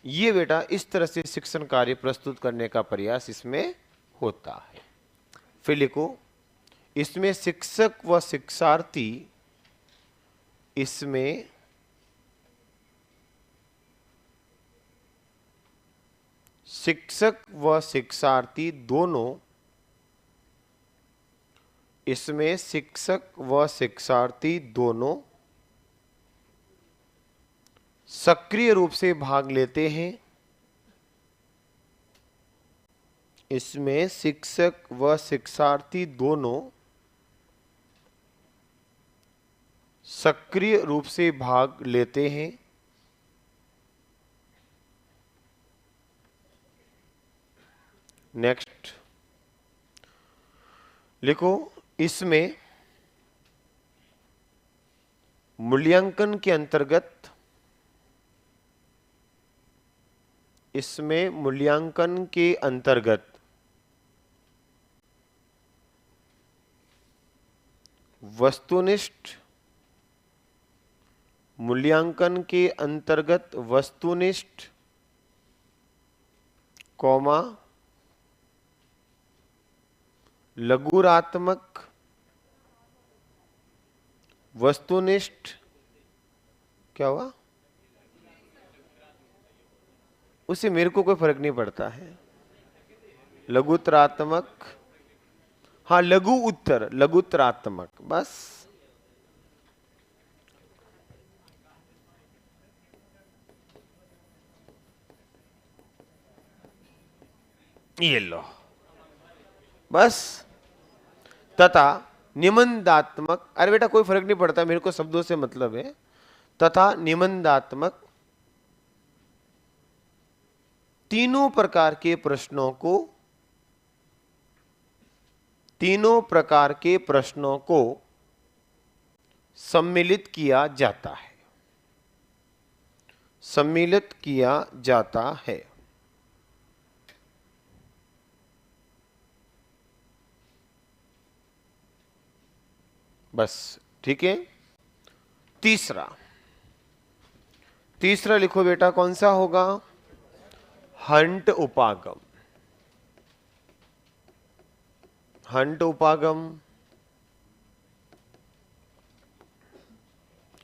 ये बेटा इस तरह से शिक्षण कार्य प्रस्तुत करने का प्रयास इसमें होता है। फिर लिखो, इसमें शिक्षक व शिक्षार्थी शिक्षक व शिक्षार्थी दोनों, इसमें शिक्षक व शिक्षार्थी दोनों सक्रिय रूप से भाग लेते हैं। इसमें शिक्षक व शिक्षार्थी दोनों सक्रिय रूप से भाग लेते हैं। नेक्स्ट लिखो, इसमें मूल्यांकन के अंतर्गत, इसमें मूल्यांकन के अंतर्गत वस्तुनिष्ठ, मूल्यांकन के अंतर्गत वस्तुनिष्ठ कौमा लघुरात्मक, वस्तुनिष्ठ क्या हुआ, उससे मेरे को कोई फर्क नहीं पड़ता है, लघुतरात्मक, हाँ लघु उत्तर, लघुतरात्मक, बस ये लो, बस, तथा निबंधात्मक, अरे बेटा कोई फर्क नहीं पड़ता, मेरे को शब्दों से मतलब है, तथा निबंधात्मक तीनों प्रकार के प्रश्नों को, तीनों प्रकार के प्रश्नों को सम्मिलित किया जाता है, सम्मिलित किया जाता है। बस ठीक है। तीसरा, तीसरा लिखो बेटा, कौन सा होगा, हंट उपागम, हंट उपागम।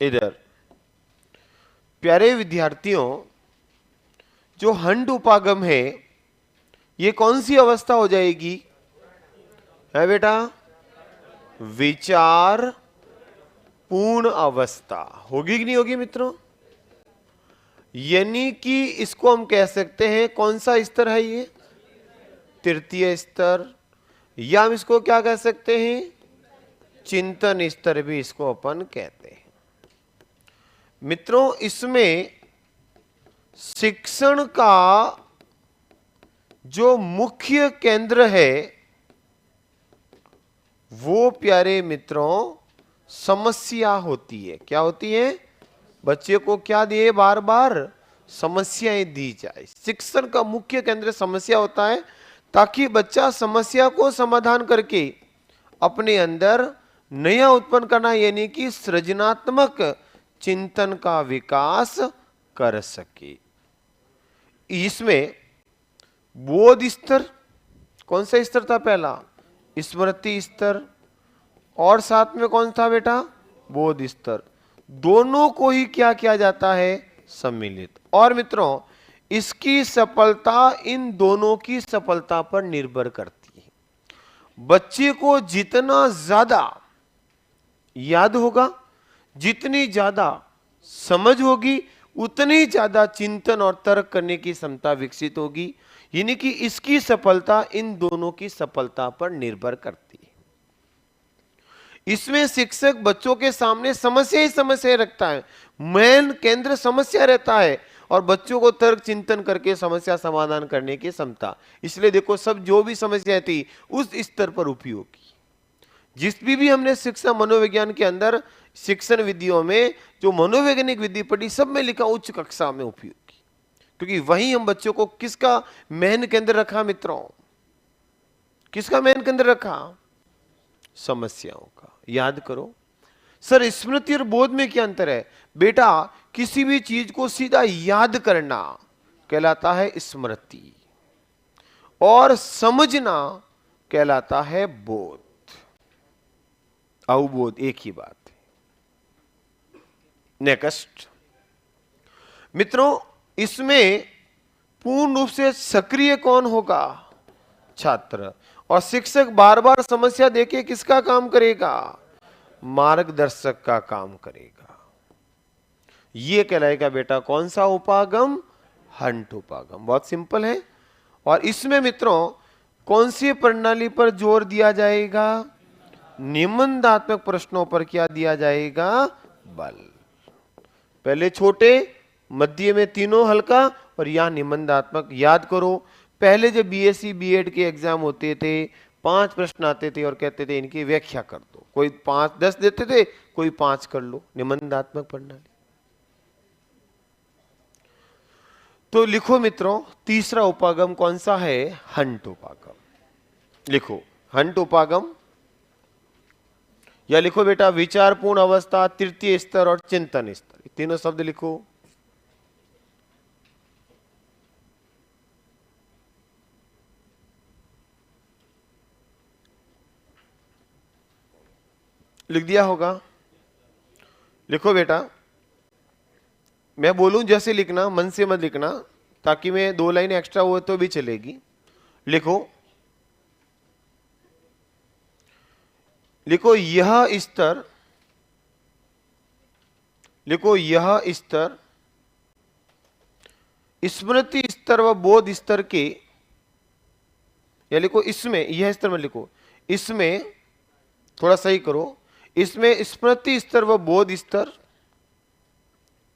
इधर प्यारे विद्यार्थियों, जो हंट उपागम है, ये कौन सी अवस्था हो जाएगी, है बेटा, विचार पूर्ण अवस्था होगी कि नहीं होगी मित्रों। यानी कि इसको हम कह सकते हैं, कौन सा स्तर है ये, तृतीय स्तर, या हम इसको क्या कह सकते हैं, चिंतन स्तर भी इसको अपन कहते हैं। मित्रों, इसमें शिक्षण का जो मुख्य केंद्र है वो प्यारे मित्रों समस्या होती है। क्या होती है, बच्चे को क्या दिए, बार बार समस्याएं दी जाए। शिक्षण का मुख्य केंद्र समस्या होता है, ताकि बच्चा समस्या को समाधान करके अपने अंदर नया उत्पन्न करना, यानी कि सृजनात्मक चिंतन का विकास कर सके। इसमें बोध स्तर, कौन सा स्तर था पहला, स्मृति स्तर, और साथ में कौन था बेटा, बोध स्तर, दोनों को ही क्या किया जाता है, सम्मिलित। और मित्रों, इसकी सफलता इन दोनों की सफलता पर निर्भर करती है। बच्चे को जितना ज्यादा याद होगा, जितनी ज्यादा समझ होगी, उतनी ज्यादा चिंतन और तर्क करने की क्षमता विकसित होगी। यानी कि इसकी सफलता इन दोनों की सफलता पर निर्भर करती है। इसमें शिक्षक बच्चों के सामने समस्या ही समस्या रखता है, मेन केंद्र समस्या रहता है, और बच्चों को तर्क चिंतन करके समस्या समाधान करने की क्षमता। इसलिए देखो, सब जो भी समस्या थी उस स्तर पर उपयोगी। जिस भी हमने शिक्षा मनोविज्ञान के अंदर शिक्षण विधियों में जो मनोवैज्ञानिक विधि पढ़ी, सब में लिखा उच्च कक्षा में उपयोगी, क्योंकि वहीं हम बच्चों को किसका मेन केंद्र रखा मित्रों, किसका मेन केंद्र रखा, समस्याओं का। याद करो सर, स्मृति और बोध में क्या अंतर है बेटा, किसी भी चीज को सीधा याद करना कहलाता है स्मृति, और समझना कहलाता है बोध। अवबोध एक ही बात है। नेक्स्ट मित्रों, इसमें पूर्ण रूप से सक्रिय कौन होगा? छात्र। और शिक्षक बार बार समस्या देके किसका काम करेगा? मार्गदर्शक का काम करेगा। ये कहलाएगा बेटा कौन सा उपागम? हंट उपागम। बहुत सिंपल है। और इसमें मित्रों कौन सी प्रणाली पर जोर दिया जाएगा? निबंधात्मक प्रश्नों पर क्या दिया जाएगा? बल। पहले छोटे, मध्य में तीनों हल्का, और यहां निबंधात्मक। याद करो पहले जब बीएससी बीएड के एग्जाम होते थे 5 प्रश्न आते थे और कहते थे इनकी व्याख्या कर दो। कोई 5 10 देते थे, कोई 5 कर लो। निबंधात्मक प्रणाली। तो लिखो मित्रों तीसरा उपागम कौन सा है? हंट उपागम। लिखो हंट उपागम, या लिखो बेटा विचारपूर्ण अवस्था, तृतीय स्तर और चिंतन स्तर। तीनों शब्द लिखो। लिख दिया होगा। लिखो बेटा, मैं बोलूं जैसे लिखना, मन से मत लिखना, ताकि मैं 2 लाइन एक्स्ट्रा हो तो भी चलेगी। लिखो, लिखो यह स्तर, लिखो यह स्तर स्मृति स्तर व बोध स्तर के, या लिखो इसमें, यह स्तर में लिखो, इसमें थोड़ा सही करो, इसमें स्मृति स्तर व बोध स्तर,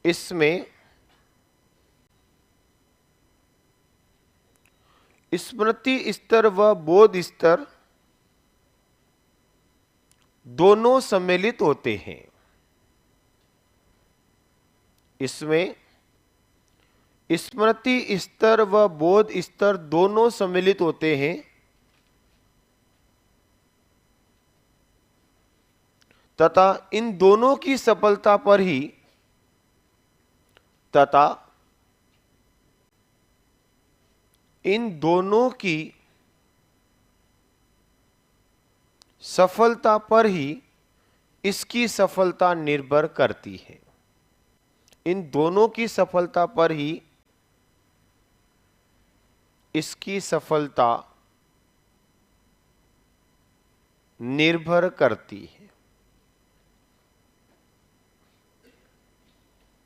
इसमें स्मृति स्तर व बोध स्तर दोनों सम्मिलित होते हैं। इसमें स्मृति स्तर व बोध स्तर दोनों सम्मिलित होते हैं तथा इन दोनों की सफलता पर ही इन दोनों की सफलता पर ही इसकी सफलता निर्भर करती है। इन दोनों की सफलता पर ही इसकी सफलता निर्भर करती है।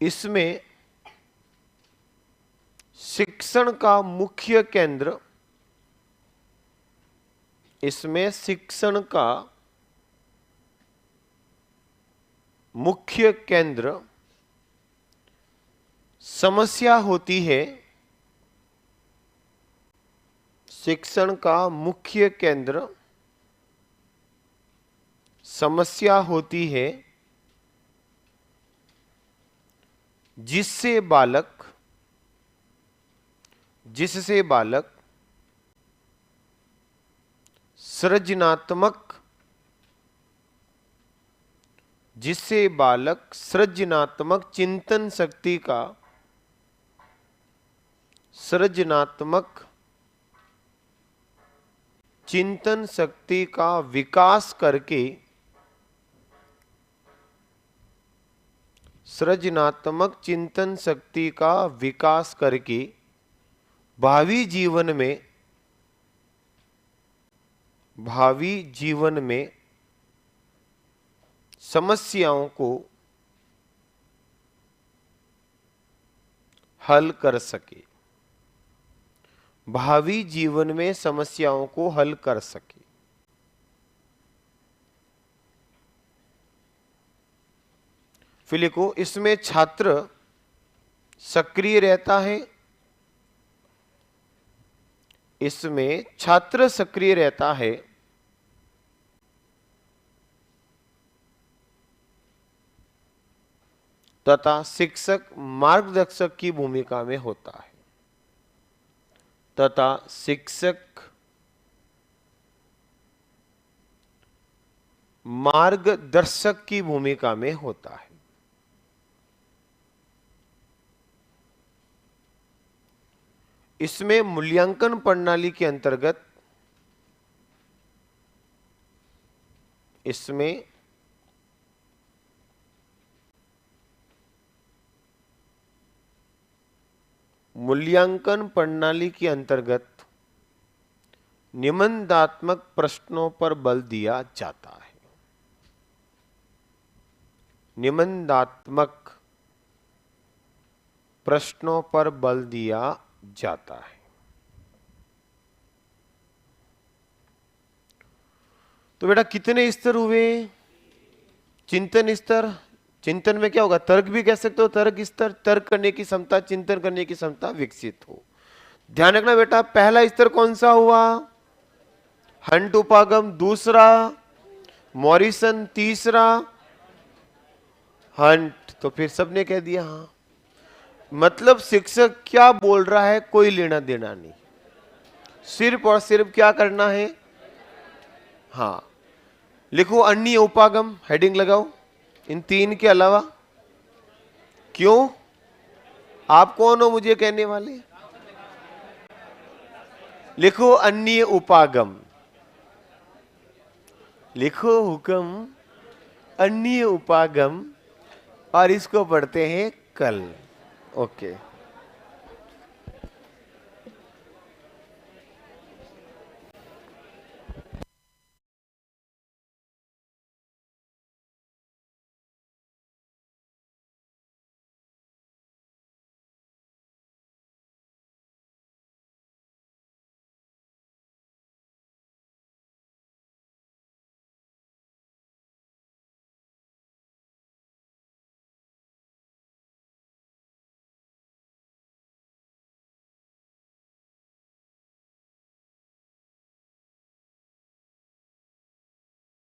इसमें शिक्षण का मुख्य केंद्र, इसमें शिक्षण का मुख्य केंद्र समस्या होती है। शिक्षण का मुख्य केंद्र समस्या होती है जिससे बालक सृजनात्मक चिंतन शक्ति का विकास करके भावी जीवन में समस्याओं को हल कर सके। भावी जीवन में समस्याओं को हल कर सके। फिर लिखो, इसमें छात्र सक्रिय रहता है। इसमें छात्र सक्रिय रहता है तथा शिक्षक मार्गदर्शक की भूमिका में होता है। तथा शिक्षक मार्गदर्शक की भूमिका में होता है। इसमें मूल्यांकन प्रणाली के अंतर्गत मूल्यांकन प्रणाली के अंतर्गत निबंधात्मक प्रश्नों पर बल दिया जाता है। निबंधात्मक प्रश्नों पर बल दिया जाता है। तो बेटा कितने स्तर हुए? चिंतन स्तर। चिंतन में क्या होगा? तर्क भी कह सकते हो, तर्क स्तर, तर्क करने की क्षमता, चिंतन करने की क्षमता विकसित हो। ध्यान रखना बेटा, पहला स्तर कौन सा हुआ? हंट उपागम। दूसरा मॉरिसन। तीसरा हंट। तो फिर सबने कह दिया हाँ। मतलब शिक्षक क्या बोल रहा है कोई लेना देना नहीं, सिर्फ और सिर्फ क्या करना है? हाँ। लिखो अन्य उपागम, हेडिंग लगाओ इन तीन के अलावा। क्यों? आप कौन हो मुझे कहने वाले? लिखो अन्य उपागम, लिखो हुक्म अन्य उपागम, और इसको पढ़ते हैं कल। ओके।